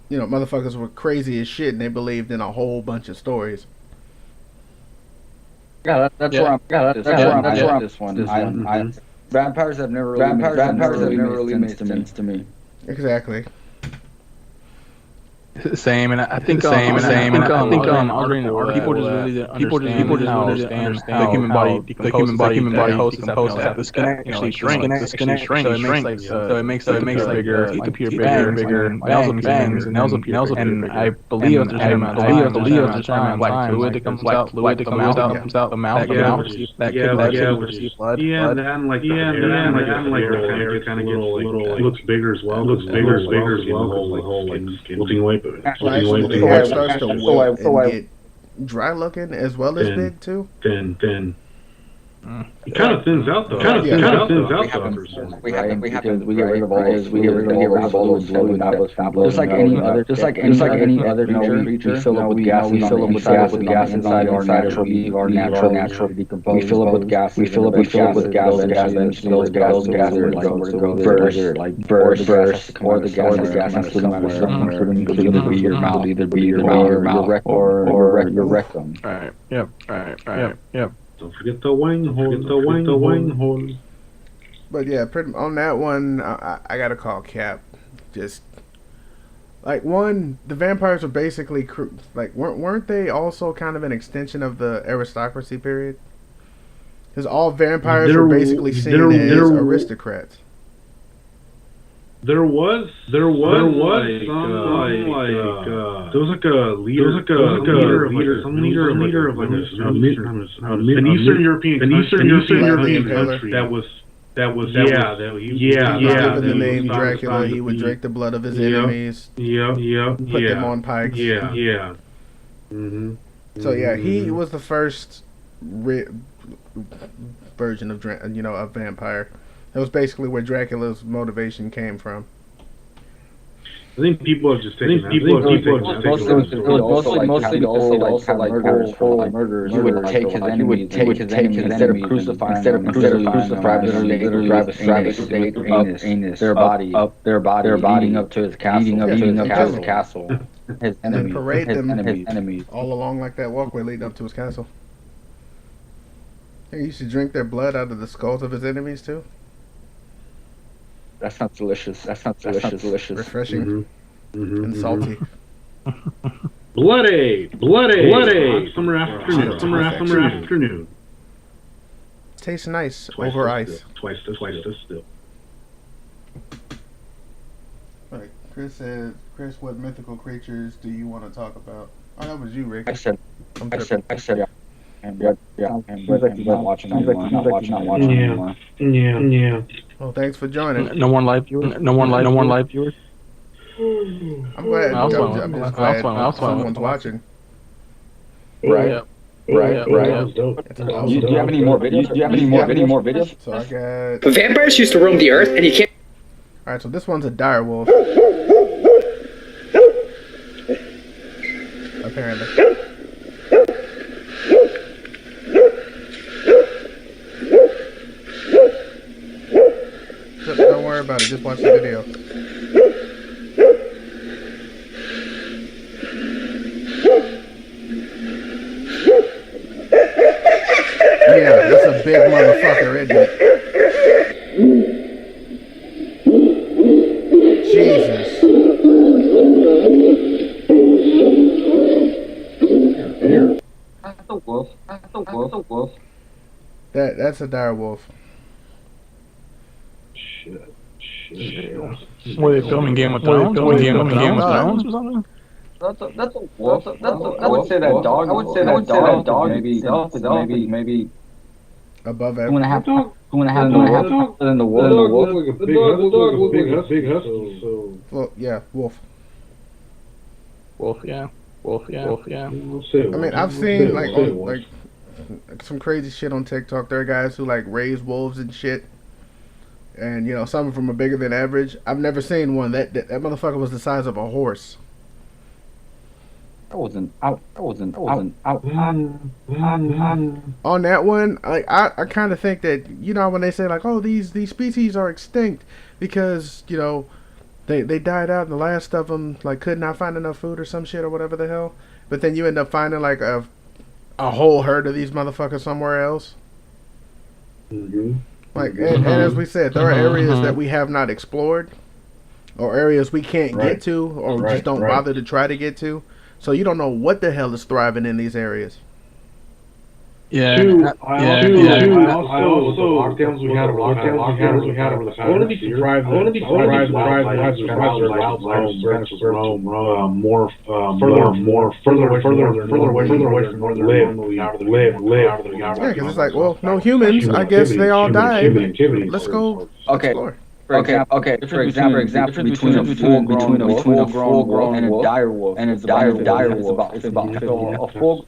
you know, motherfuckers were crazy as shit and they believed in a whole bunch of stories. Yeah, that's where I'm. Yeah, that's where I'm. This one. Vampires have never really made sense to me. Exactly. Same, and I think I was reading an article. People just really understand how the human body decomposes that the skin actually shrinks. So it makes it bigger. It appear bigger, and nails appear. And I believe after a time, black fluid that comes out the mouth that could receive blood. Yeah, and then like the hair kind of gets little, looks bigger as well. Looks bigger as well. The whole skin looking away. Actually, the hair starts to wilt and get dry looking as well as big too. Thin. It kind of thins out though. We get rid of all the fluid that was found. Just like any other creature, we fill up with gas inside our natural decompose. We fill up with gas, then those gases like burst, or the gas including your mouth, either be your mouth or your rectum. Right. Yep. Don't forget the wing hole. But yeah, on that one, I gotta call Cap. Just like one, the vampires were basically like weren't they also kind of an extension of the aristocracy period? Because all vampires were basically seen as aristocrats. There was there was a leader of an Eastern European country that was given the name Dracula. He would drink the blood of his enemies. Put them on pikes. So yeah, he was the first version of a vampire. That was basically where Dracula's motivation came from. I think people have just taken mostly also like murders. You would take his enemies instead of crucifying them, drive a stake up their body, leading up to his castle. His enemies, parade them all along like that walkway leading up to his castle. He used to drink their blood out of the skulls of his enemies too. That sounds delicious. Refreshing. And salty. Bloody. Summer afternoon. Tastes nice over ice. Twice this still. Right. Chris said, what mythical creatures do you want to talk about? Oh, that was you, Rick. I said, yeah. And not watching anymore. Yeah. Well, thanks for joining. No one live viewers. I'm glad. I'm just glad someone's watching. Right. Do you have any more videos? So I got. Vampires used to roam the earth, and you can't. All right, so this one's a dire wolf. Apparently. Don't worry about it. Just watch the video. Yeah, that's a big motherfucker, isn't it? Jesus. That's a wolf. That's a dire wolf. Shit. Were they filming Game of Thrones? Or something? That's a wolf. I would say that dog. Maybe. above Two average. and a half. Dog. Two and a half. The Two and a half dog. than the The wolf. dog looks like a big husky. Looks like a big husky. So Well, yeah, wolf. Wolf, yeah. Wolf, yeah. Wolf, yeah. we'll say I mean, I've seen like on like some crazy shit on TikTok. There are guys who like raise wolves and shit, and you know some of them are bigger than average. I've never seen one that motherfucker was the size of a horse. I wasn't out. On that one, I kind of think that you know when they say like, oh, these species are extinct because you know they died out and the last of them like could not find enough food or some shit or whatever the hell. But then you end up finding like a whole herd of these motherfuckers somewhere else. Like and as we said, there are areas that we have not explored, or areas we can't get to, or just don't bother to try to get to. So you don't know what the hell is thriving in these areas. Yeah. Also, lockdowns we had over the past. I want to be surprised. More further away from where they live. Yeah, because it's like, well, no humans. I guess they all died. Let's go explore. For example, between a full-grown and a dire wolf, it's about a full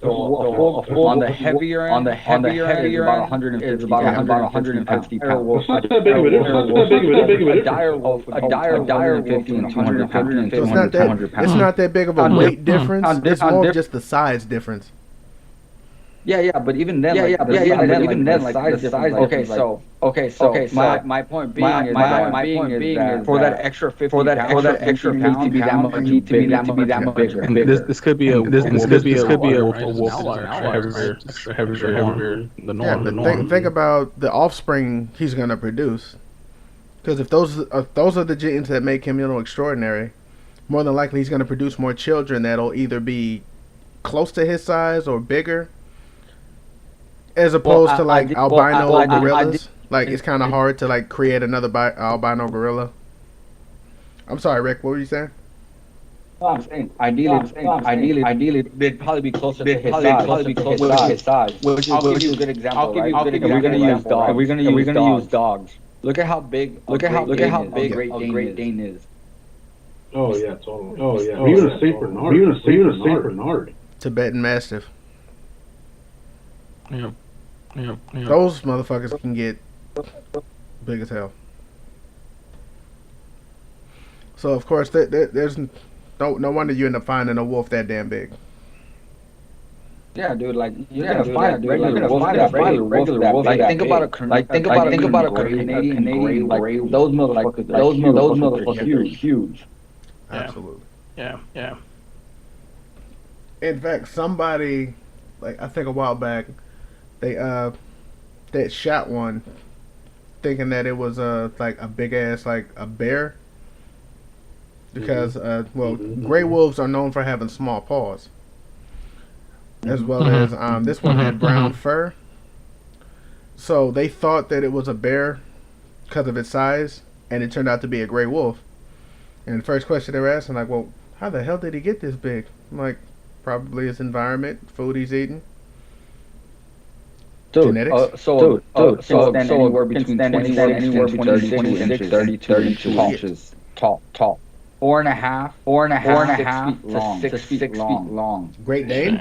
on the heavier end, about 150 pounds. It's not that big of a difference. A dire wolf, 150 and 200 pounds. So it's not that big of a weight difference. It's more of just the size difference. Yeah, but even then, like the size. Okay, so my point being is that for that extra 50 pounds to be that much bigger. And this could be a wolf outlier, heavier than normal. Yeah, but think about the offspring he's gonna produce. Because if those are the genes that make him, you know, extraordinary, more than likely he's gonna produce more children that'll either be close to his size or bigger. As opposed to like albino gorillas, like it's kind of hard to like create another albino gorilla. I'm sorry, Rick. What were you saying? I'm saying, ideally, they'd probably be closer to his size. Which is a good example, right? We're gonna use dogs. Look at how big Great Dane is. Oh yeah, totally. Oh yeah. Even a Saint Bernard. Tibetan Mastiff. Yeah. Those motherfuckers can get big as hell. So of course, there's no wonder you end up finding a wolf that damn big. Yeah, dude. Like you're gonna find regular wolf. Like think about a Canadian gray. Those motherfuckers are huge. Absolutely. Yeah. In fact, somebody, like I think a while back, they that shot one, thinking that it was like a big ass like a bear. Because gray wolves are known for having small paws, as well as this one had brown fur. So they thought that it was a bear because of its size, and it turned out to be a gray wolf. And the first question they were asking, like, well, how the hell did he get this big? I'm like, probably his environment, food he's eating. Genetics. So anywhere between 26 and 32 inches tall. 4.5 to 6 feet long. Great Dane?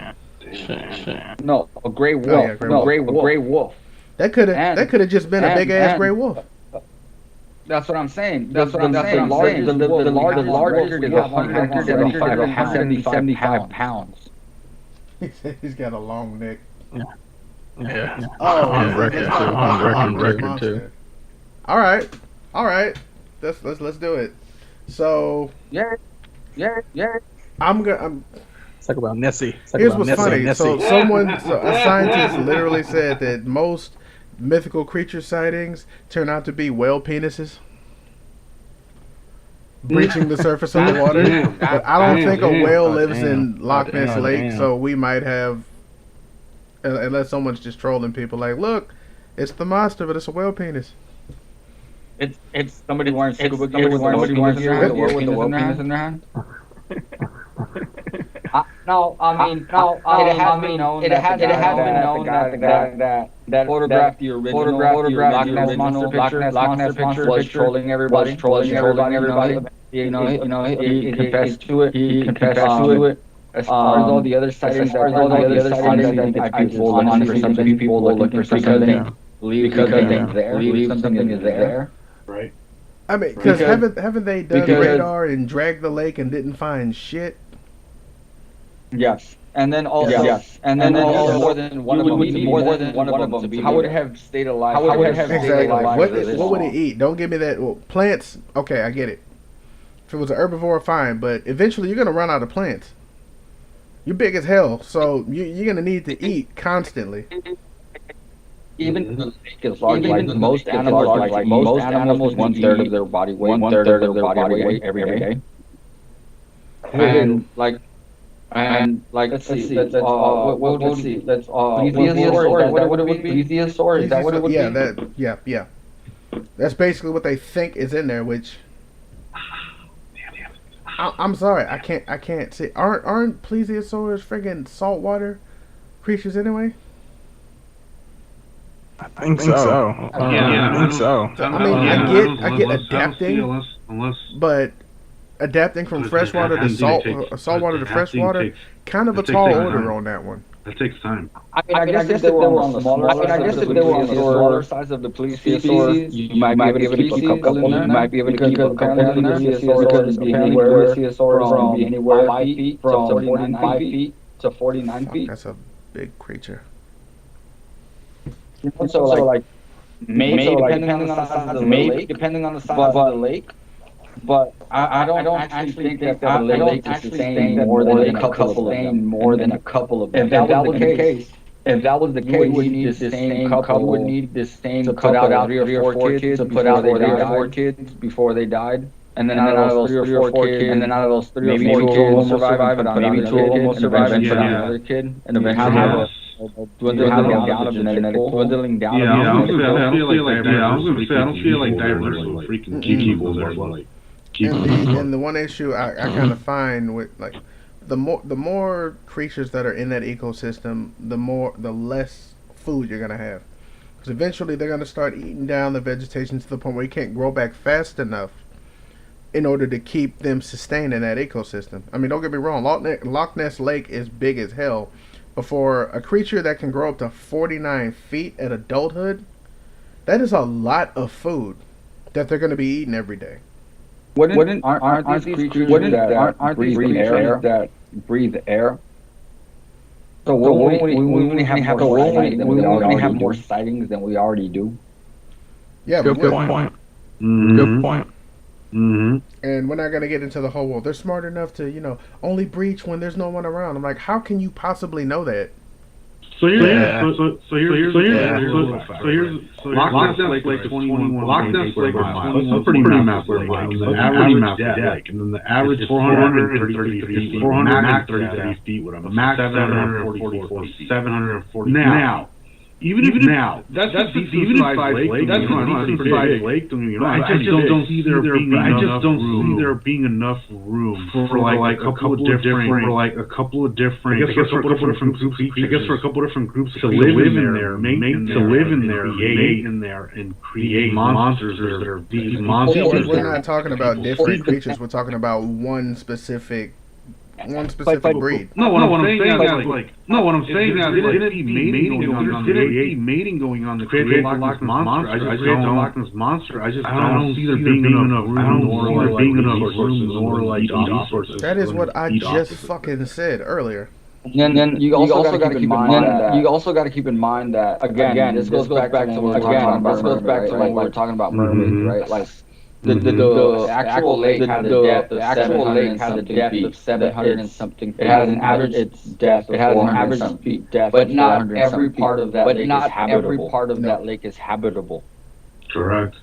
No, a gray wolf. Gray wolf. That could have just been a big ass gray wolf. That's what I'm saying. The largest is 175 pounds. He said he's got a long neck. Yeah. Oh, on record too. All right. Let's do it. So yeah. I'm Let's talk about Nessie. Here's what's funny. So a scientist literally said that most mythical creature sightings turn out to be whale penises breaching the surface of the water. But I don't think a whale lives in Loch Ness Lake, so we might have, unless someone's just trolling people, like, look, it's the monster, but it's a whale penis. It's somebody wearing scuba gear with the whale penis in their hand. No, I mean, no, it has been known. It has been known that the guy that photographed the original Loch Ness monster was trolling everybody. You know, he confessed to it. He confessed to it. As far as all the other sightings, I think people honestly think people looking for something, believe something is there. Right. I mean, because haven't they done radar and dragged the lake and didn't find shit? Yes. And then also, more than one of them. How would it have stayed alive? How would it have Exactly. stayed alive? What would it eat? Don't give me that. Well, plants. Okay, I get it. If it was an herbivore, fine. But eventually, you're gonna run out of plants. You're big as hell, so you're gonna need to eat constantly. Even the lake is large. Most animals, 1/3 of their body weight every day. And let's see. What would it be? Plesiosaur, is that what it would be? Plesiosaur, is that what it would be? Yeah. That's basically what they think is in there. Which I'm sorry, I can't see. Aren't plesiosaurs friggin' saltwater creatures anyway? I think so. Yeah, I think so. I mean, I get adapting, but adapting from freshwater to saltwater to freshwater, kind of a tall order on that one. That takes time. I guess if they were on the smaller size of the plesiosaur, you might be able to keep a couple in there. You might be able to keep a couple in there. Because plesiosaurs be anywhere 5 feet from 49 feet to 49 feet. That's a big creature. So like maybe depending on the size of the lake. But I don't actually think that a lake is sustaining more than a couple of them. If that was the case, you would need the same couple to put out 3 or 4 kids before they died. And then out of those 3 or 4 kids, maybe 2 of them will survive, and maybe 2 of them will survive and put out another kid, and eventually have a dwindling down of genetic pool. I don't feel like divers will freaking keep people there. And the one issue I kind of find with like the more creatures that are in that ecosystem, the less food you're gonna have, because eventually they're gonna start eating down the vegetation to the point where you can't grow back fast enough in order to keep them sustained in that ecosystem. I mean, don't get me wrong, Loch Ness Lake is big as hell, but for a creature that can grow up to 49 feet at adulthood, that is a lot of food that they're gonna be eating every day. Aren't these creatures that breathe air? So we only have more sightings than we already do. Yeah, good point. Good point. Mm-hmm. And we're not gonna get into the whole, well, they're smart enough to, only breach when there's no one around. I'm like, how can you possibly know that? So here's Loch Ness Lake 21. Loch Ness Lake 21. That's a pretty massive lake. The average depth, and then the average 433 feet, 433 feet, with a max 744 feet. 740. Now, even if that's a decent sized lake. That's a decent sized lake. I just don't see there being enough room for like a couple of different. I guess for a couple of different groups to live in there, create in there, and create monsters that are these monsters. We're not talking about different creatures. We're talking about one specific breed. What I'm saying is didn't be mating going on to create Loch Ness monster. I just don't see there being enough room or like resources. That is what I just fucking said earlier. And then you also got to keep in mind that again this goes back to when we were talking about mermaids, right? Like the actual lake has a depth of 700 and something feet. It has an average depth of feet, but not every part of that lake is habitable. Correct.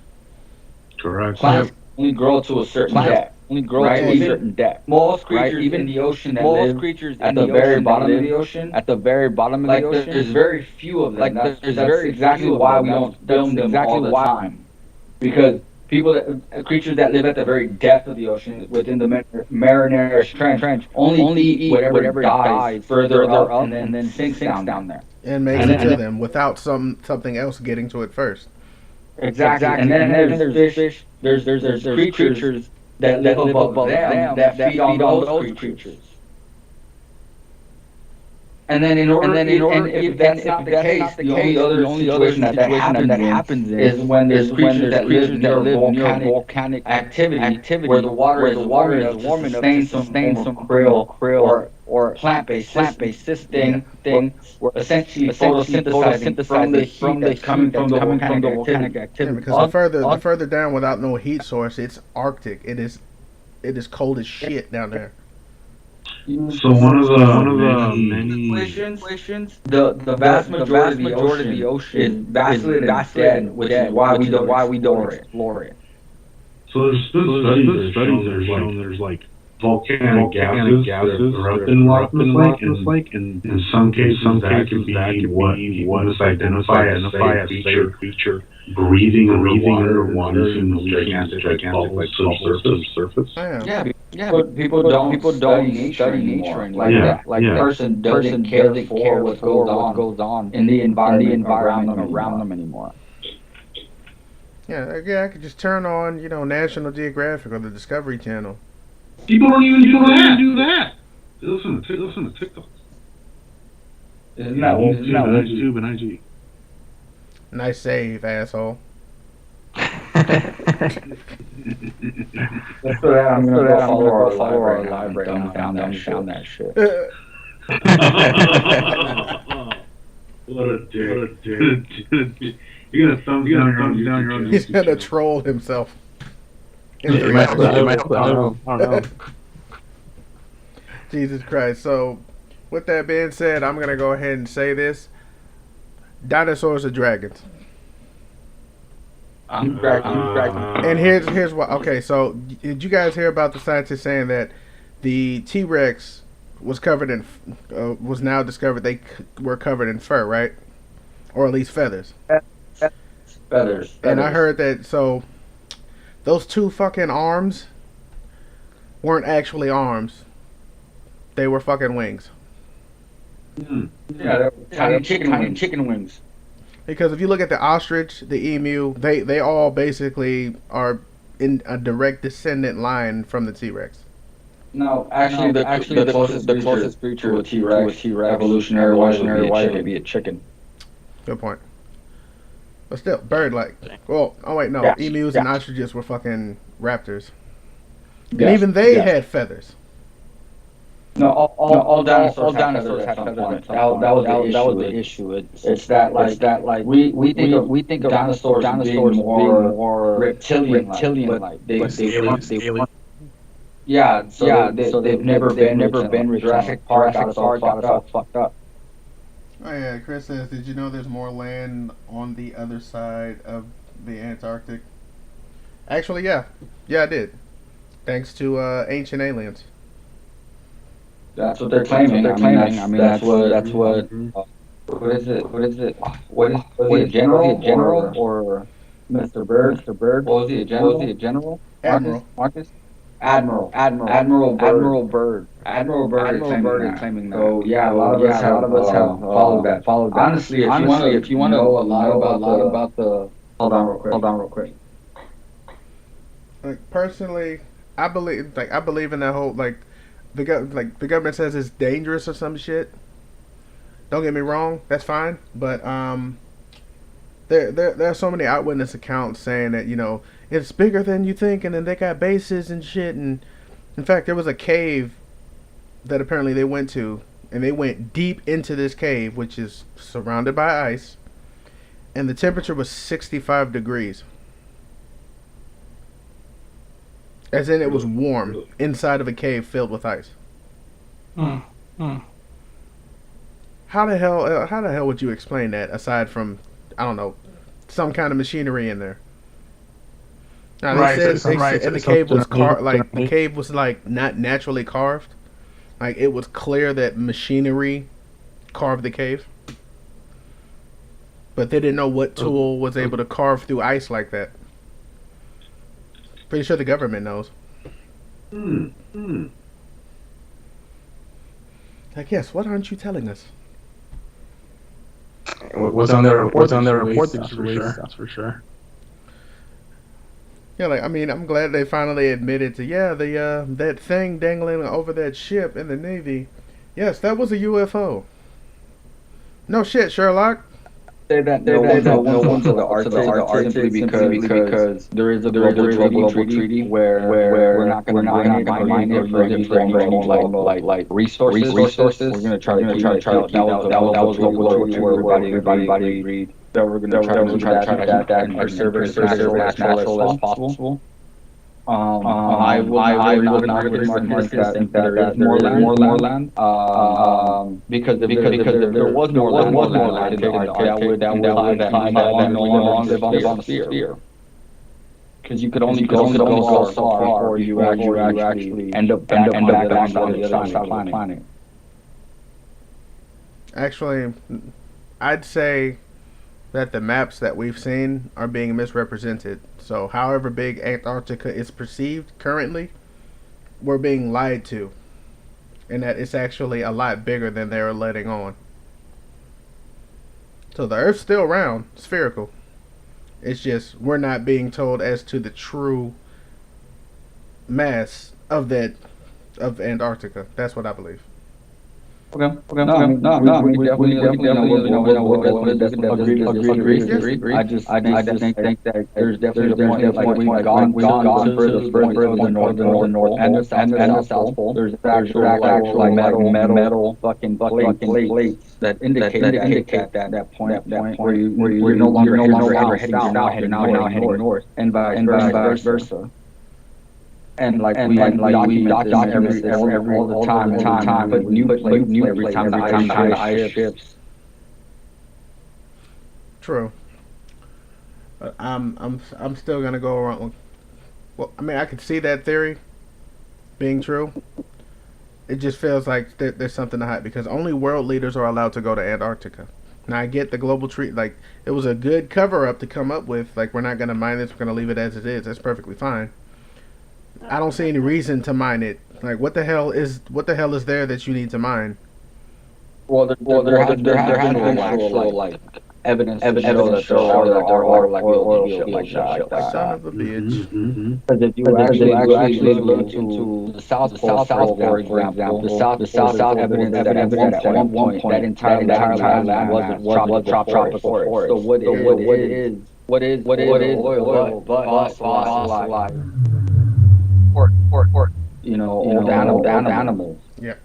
Plants only grow to a certain depth. Most creatures in the ocean that live at the very bottom of the ocean, there's very few of them. That's exactly why we don't film them all the time. Because creatures that live at the very depth of the ocean within the Mariner's Trench only eat whatever dies further up and then sinks down there. And makes it to them without something else getting to it first. Exactly. And then there's fish. There's creatures that live above them that feed on those creatures. And then if that's not the case, the only other situation that happens in is when there's creatures that live near volcanic activity where the water is warm enough to sustain some krill or plant-based thing where essentially photosynthesizing from the heat that's coming from the volcanic activity. Yeah, because the further down without no heat source, it's Arctic. It is cold as shit down there. So one of the many situations, the vast majority of the ocean is vacillated and dead, which is why we don't explore it. So there's been studies that are showing there's like volcanic gases that are up in the lake, and in some cases that could be what was identified as a feature breathing water in the gigantic bubbles to the surface. Yeah, but people don't study nature anymore. Like that. Like the person doesn't care what goes on in the environment around them anymore. Yeah, I could just turn on, National Geographic or the Discovery Channel. People don't even do that. They listen to TikTok. Isn't that YouTube and IG? Nice save, asshole. I'm gonna go follow our library and found that shit. What a dick. You're gonna thumbs down your own. He's gonna troll himself. I don't know. Jesus Christ. So, with that being said, I'm gonna go ahead and say this: dinosaurs are dragons. And here's what. Okay, so did you guys hear about the scientists saying that the T-Rex was covered in was now discovered they were covered in fur, right? Or at least feathers. Feathers. And I heard that those two fucking arms weren't actually arms. They were fucking wings. Yeah, tiny chicken wings. Because if you look at the ostrich, the emu, they all basically are in a direct descendant line from the T-Rex. No, actually, the closest creature to a T-Rex, evolutionary wise, would be a chicken. Good point. But still, bird-like. Well, oh wait, no, emus and ostriches were fucking raptors, and even they had feathers. No, all dinosaurs had feathers at some point. That was the issue. It's that we think of dinosaurs being more reptilian like. They weren't. Yeah, so they've never been Jurassic Park got us all fucked up. Oh yeah, Chris says, did you know there's more land on the other side of the Antarctic? Actually, yeah, I did. Thanks to ancient aliens. That's what they're claiming. I mean, that's what. What is it? What is he, a general or Mr. Bird? What was he, a general? Marcus? Admiral Bird is claiming that. So yeah, a lot of us have followed that. Honestly, if you want to know a lot about the hold on real quick. Like personally, I believe in that whole the government says it's dangerous or some shit. Don't get me wrong, that's fine, but there are so many eyewitness accounts saying that it's bigger than you think, and then they got bases and shit. And in fact, there was a cave that apparently they went to, and they went deep into this cave, which is surrounded by ice, and the temperature was 65 degrees. As in, it was warm inside of a cave filled with ice. How the hell would you explain that aside from, I don't know, some kind of machinery in there? Now, they said the cave was the cave was not naturally carved. Like, it was clear that machinery carved the cave, but they didn't know what tool was able to carve through ice like that. Pretty sure the government knows. Hmm. Hmm. Like, yes, what aren't you telling us? What's on their report? What's on their report? That's for sure. That's for sure. Yeah, like I mean, I'm glad they finally admitted to the that thing dangling over that ship in the Navy. Yes, that was a UFO. No shit, Sherlock. Say that no one to the Arctic simply because there is a global treaty where we're not going to mine it for any like resources. We're going to try to that was global treaty where everybody agreed that we're going to try to keep that and preserve it as natural as possible. I would not agree with Marcus think that there is more land. Because if there was more land in the Arctic, that would imply that no longer live on a sphere. Because you could only go so far before you actually end up back on the other side of the planet. Actually, I'd say that the maps that we've seen are being misrepresented. So, however big Antarctica is perceived currently, we're being lied to, and that it's actually a lot bigger than they're letting on. So the Earth's still round, spherical. It's just we're not being told as to the true mass of Antarctica. That's what I believe. Okay. No. We definitely agree. I just think that there's definitely a point like we've gone further than the north and the south pole. There's actual like metal fucking plates that indicate that point where you're no longer heading south, you're now heading north, and vice versa. And we document this every all the time. Put new plates every time the ice shifts. True. But I'm still gonna go around with. Well, I mean, I could see that theory being true. It just feels like there's something to hide because only world leaders are allowed to go to Antarctica. Now I get the global treat. Like it was a good cover up to come up with. Like we're not gonna mine this. We're gonna leave it as it is. That's perfectly fine. I don't see any reason to mine it. Like, what the hell is there that you need to mine? Well, there has been actual like evidence to show that there are like oil shit like that. Son of a bitch. Because if you actually look into the South Pole, for example, the South evidence that at one point that entire land was tropical forest. So what is oil but fossilized? Pork, old animals. Yeah.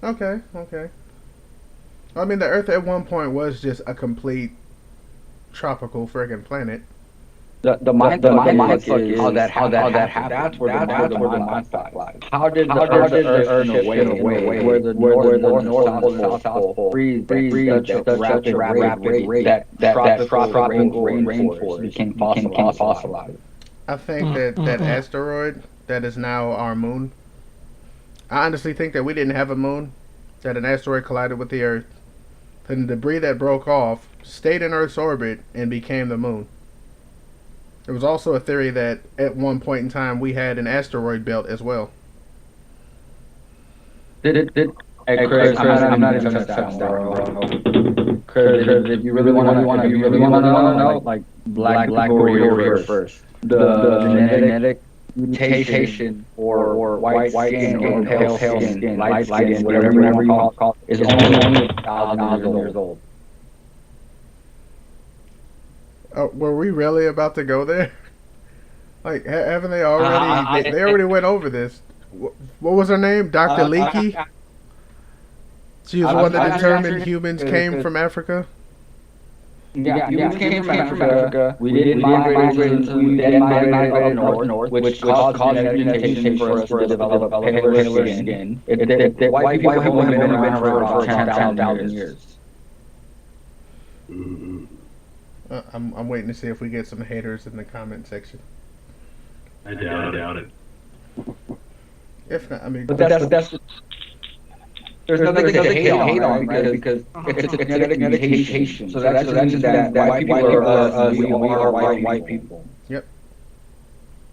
Okay. I mean, the Earth at one point was just a complete tropical friggin' planet. The mindfuck is how that happened. That's where the mindfuck lies. How did the Earth earn a way where the North and South Pole freeze at such a rapid rate that tropical rainforest became fossilized? I think that asteroid that is now our moon. I honestly think that we didn't have a moon, that an asteroid collided with the Earth, then the debris that broke off stayed in Earth's orbit and became the moon. There was also a theory that at one point in time we had an asteroid belt as well. Hey Chris, I'm not even gonna touch that. Chris, if you really want to know, like black people were here first. The genetic mutation or white skin or pale skin, light skin, whatever you call it, is only 1,000 years old. Were we really about to go there? Like, haven't they already? They already went over this. What was her name? Dr. Leakey? She was the one that determined humans came from Africa? Yeah, humans came from Africa. We didn't migrate up north, which caused genetic mutation for us to develop paler skin. White people have been around for about 10,000 years. I'm waiting to see if we get some haters in the comment section. I doubt it. If not, I mean, but that's there's nothing to hate on because it's a genetic mutation. So that white people are white people. Yep.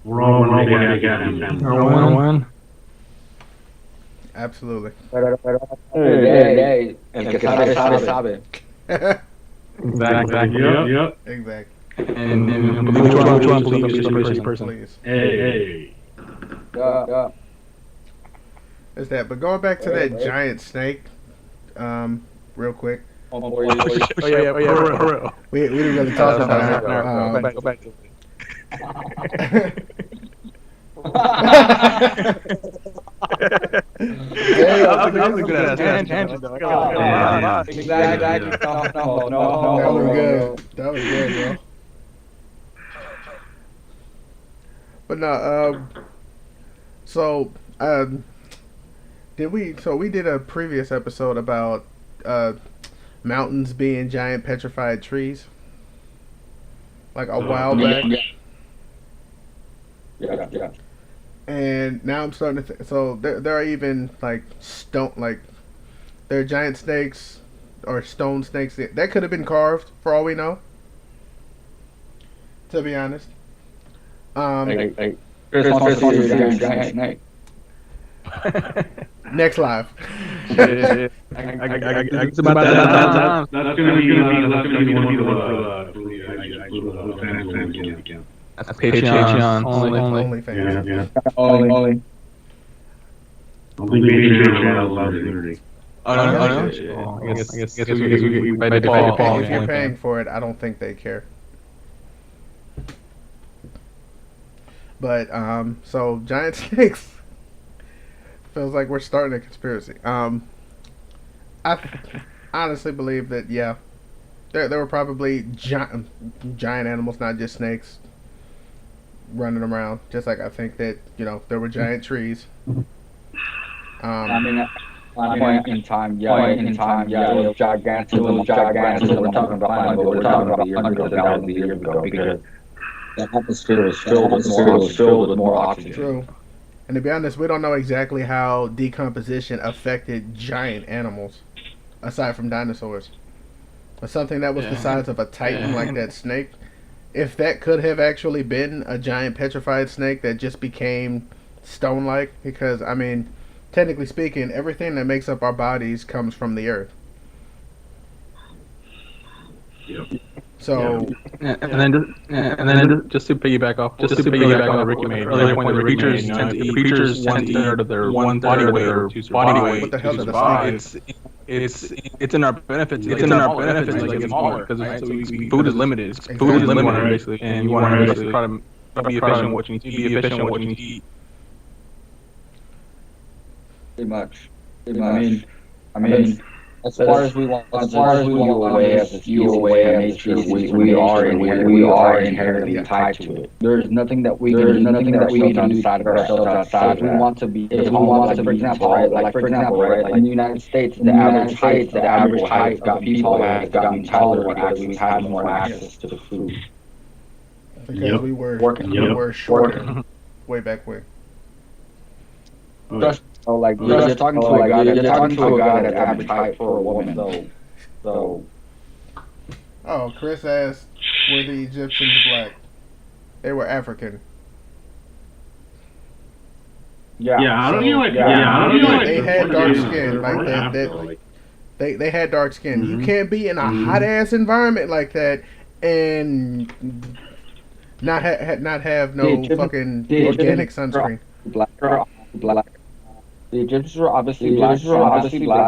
We're all one big happy family. One. Absolutely. Hey, el que sabe, sabe. Exactly. Yep. Exactly. And believe what you want, believe you're a person. Please. Hey. Yeah. Is that? But going back to that giant snake, real quick. Oh yeah, for real. We didn't really talk about it. Go back to Damn, that was a good ass tangent though. Exactly. No. that was good. That was good, bro. But no, so did we? So we did a previous episode about mountains being giant petrified trees, like a while back. Yeah. And now I'm starting to so there are even like there are giant snakes or stone snakes that could have been carved for all we know. To be honest, Chris wants to see a giant snake. next live. Yeah. It's about that time. That's gonna be the one for the fans again. That's Patreon only. Only fans. Yeah. Only. I don't think Patreon allows community. Oh no. I guess we by default. If you're paying for it, I don't think they care. But so giant snakes feels like we're starting a conspiracy. I honestly believe that there were probably giant animals, not just snakes, running around. Just like I think that there were giant trees. I mean, at one point in time, it was gigantism. We're talking about fine, but we're talking about hundreds of thousands of years ago because the atmosphere was filled with more oxygen. True. And to be honest, we don't know exactly how decomposition affected giant animals, aside from dinosaurs. But something that was the size of a titan like that snake, if that could have actually been a giant petrified snake that just became stone-like, because, I mean, technically speaking, everything that makes up our bodies comes from the earth. Yep. So, and then just to piggyback off what Ricky made earlier point, the creatures tend to eat creatures 1/3 of their body weight or body weight. What the hell to did a survive. snake It's in our benefits. It's in our benefits to get smaller because food is limited. Food is limited basically, and you want to basically try to be efficient what you need to eat. Be efficient what you need to eat. Pretty much. I mean, as far as we want to view away as nature, we are inherently tied to it. There's nothing that we can do outside of ourselves. If we want to be, for example, right? In the United States, the average height of people has gotten taller because we've had more access to food. because we were shorter way back when. Just you're talking to a guy that's average height for a woman, so. Oh, Chris asked, were the Egyptians black? They were African. Yeah, I don't feel like they had dark skin, like that. They had dark skin. You can't be in a hot ass environment like that and not have no fucking organic sunscreen. Black. The Egyptians were obviously black.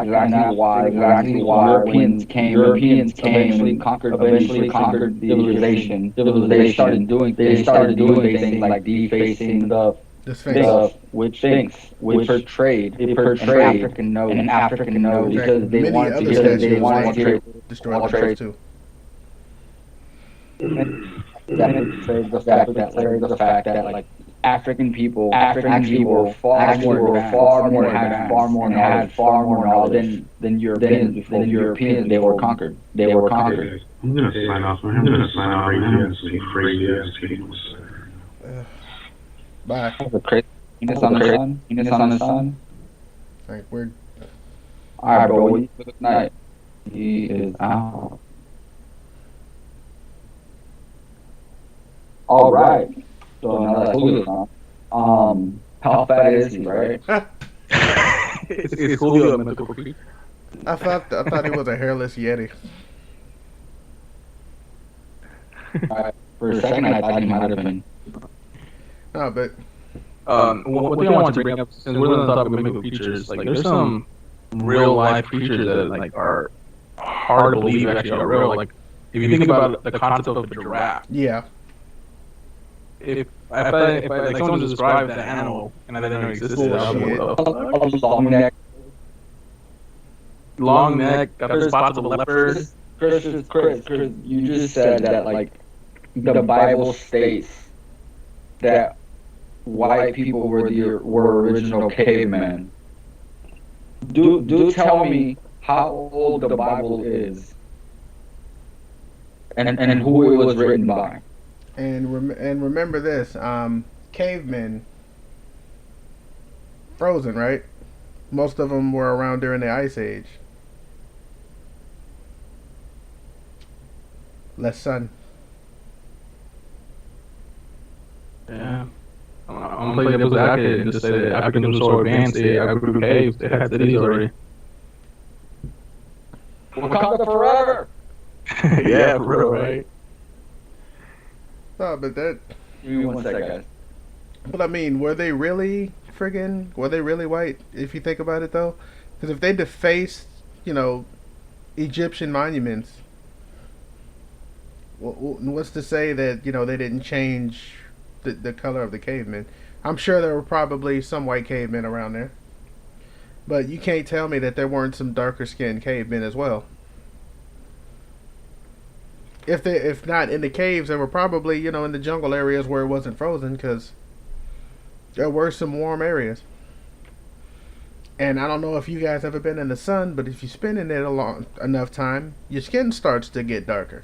Exactly why Europeans came, eventually conquered civilization. They started doing things like defacing The Sphinx. which portrayed an African nose because they Many wanted other to statues destroyed the Sphinx too. That portrayed the fact that like African people were far more knowledge than Europeans before Europeans. They were conquered. I'm gonna sign off. Crazy ass things. Bye. The craziness on the sun. Like we're Alright, bro. Good night. He is out. All right. So now that I told you this now, how fat is he, right? It's Julio a mythical creature? I thought he was a hairless yeti. For a second, I thought he might have been. No, but One thing I want to bring up, since we're on the topic of mythical creatures, like there's some real life creatures that like are hard to believe actually are real. Like if you think about the concept of a giraffe, yeah, if like someone described that animal and I didn't know it existed, I'll be like, what the fuck? Long neck. Long neck, got the spots of a leopard. Chris, you just said that like the Bible states that white people were original cavemen. Do tell me how old the Bible is, and who it was written by. and remember this: cavemen, frozen, right? Most of them were around during the Ice Age. Less sun. Yeah. I'm gonna play devil's advocate and just say that Africans were so advanced, they outgrew caves, they had cities already. Wakanda forever. Yeah, for real, right? No, but that. Give me one second, guys. But I mean, were they really white? If you think about it, though, because if they defaced, Egyptian monuments, what's to say that they didn't change the color of the cavemen? I'm sure there were probably some white cavemen around there, but you can't tell me that there weren't some darker skinned cavemen as well. If not in the caves, they were probably in the jungle areas where it wasn't frozen, because there were some warm areas. And I don't know if you guys ever been in the sun, but if you spend in it a long enough time, your skin starts to get darker.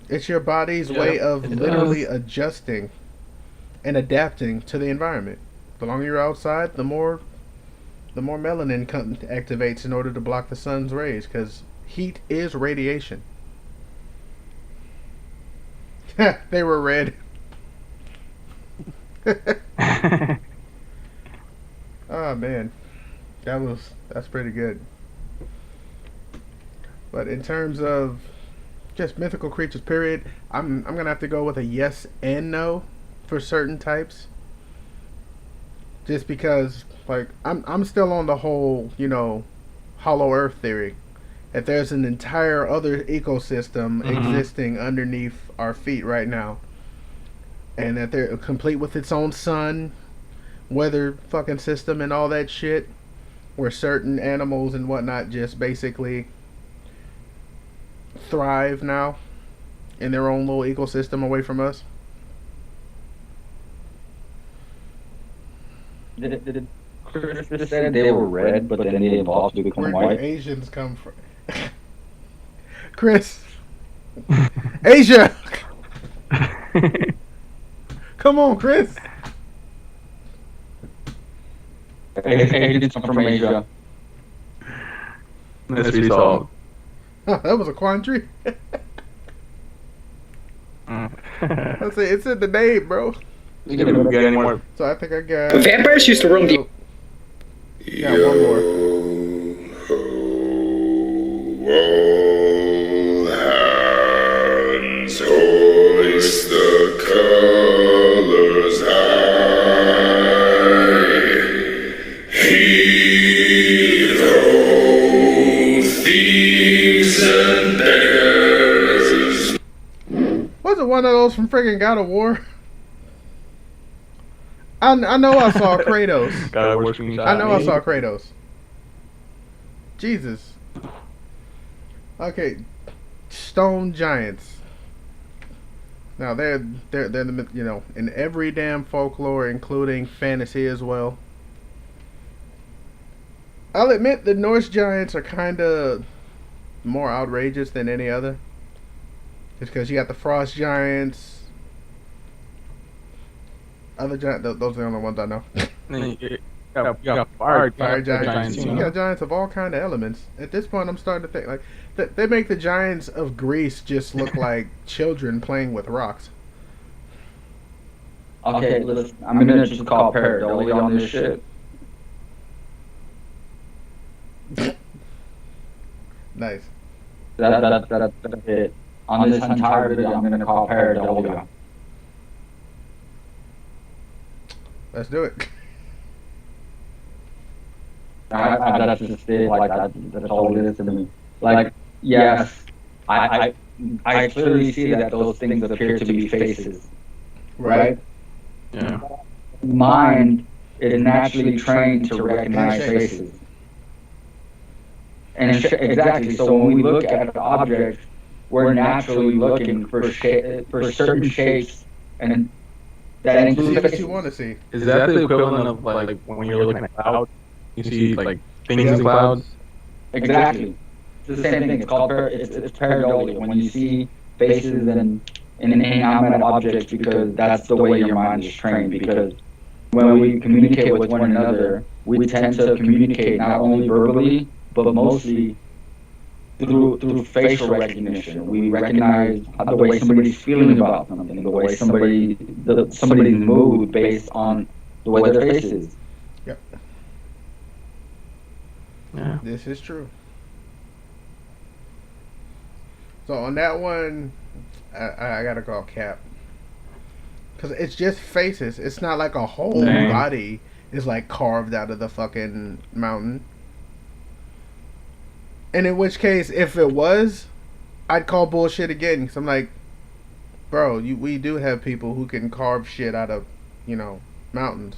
It's your body's way of literally adjusting and adapting to the environment. The longer you're outside, the more melanin activates in order to block the sun's rays, because heat is radiation. They were red. Oh man, that's pretty good. But in terms of just mythical creatures, period, I'm gonna have to go with a yes and no for certain types. Just because, like, I'm still on the whole, hollow Earth theory. That there's an entire other ecosystem existing underneath our feet right now, and that they're complete with its own sun, weather fucking system, and all that shit, where certain animals and whatnot just basically thrive now in their own little ecosystem away from us. Chris just said they were red, but then they evolved to become Where do white. Asians come from? Chris, Asia. Come on, Chris. Asians come from Asia. Mystery solved. That was a quandary. Let's see, it's in the name, bro. You didn't get any more. So I think I got. Vampires used to roam the. Yeah, one more. All hands hoist the colors high. Heave ho, thieves and bears. Was it one of those from friggin' God of War? I know I saw Kratos. I know I saw Kratos. Jesus. Okay, stone giants. Now they're the in every damn folklore, including fantasy as well. I'll admit the Norse giants are kind of more outrageous than any other. Just because you got the frost giants. Other giants, those are the only ones I know. You got fire giants. You got giants of all kind of elements. At this point, I'm starting to think like they make the giants of Greece just look like children playing with rocks. Okay, I'm gonna just call pareidolia on this shit. Nice. That's it. On this entire video, I'm gonna call pareidolia. Let's do it. That's just it. Like that's all it is to me. Like, yes, I I clearly see that those things appear to be faces, right? Yeah. Mind is naturally trained to recognize Handshake. faces. And exactly. So when we look at objects, we're naturally looking for certain shapes, and that See includes what you faces. want to see. Is that the equivalent of like when you're looking at clouds? You see like things in clouds. Exactly. It's the same thing. It's called it's pareidolia. When you see faces and inanimate objects, because that's the way your mind is trained. Because when we communicate with one another, we tend to communicate not only verbally, but mostly through facial recognition. We recognize the way somebody's feeling about something, the way somebody's mood based on the way their face is. Yep. Yeah. This is true. So on that one, I gotta call Cap. Because it's just faces. It's not like a whole Dang. body is like carved out of the fucking mountain. And in which case, if it was, I'd call bullshit again. Because I'm like, bro, we do have people who can carve shit out of, mountains.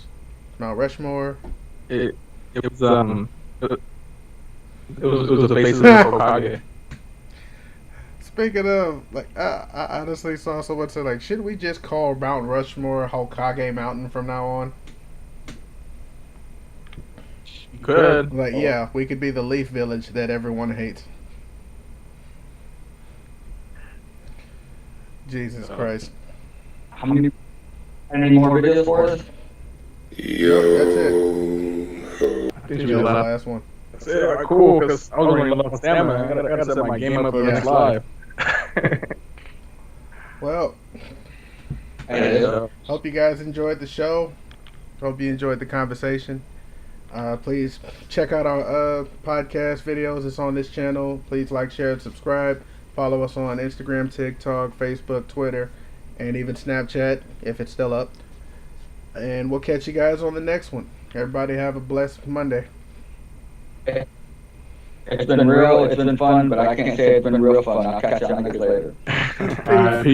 Mount Rushmore. It was the faces of the Hokage. Speaking of, like, I honestly saw someone say, like, should we just call Mount Rushmore Hokage Mountain from now on? You could. Like, yeah, we could be the Leaf Village that everyone hates. Jesus Christ. How many? Any more videos for us? Yo. That's it. I think That's you the left. last one. That's it. Alright, cool. Because I was running low on stamina. I gotta set my game up for the next live. Well, Yeah. hope you guys enjoyed the show. Hope you enjoyed the conversation. Please check out our podcast videos. It's on this channel. Please like, share, and subscribe. Follow us on Instagram, TikTok, Facebook, Twitter, and even Snapchat if it's still up. And we'll catch you guys on the next one. Everybody have a blessed Monday. It's been real. It's been fun, but I can't say it's been real fun. I'll catch y'all niggas later. Peace.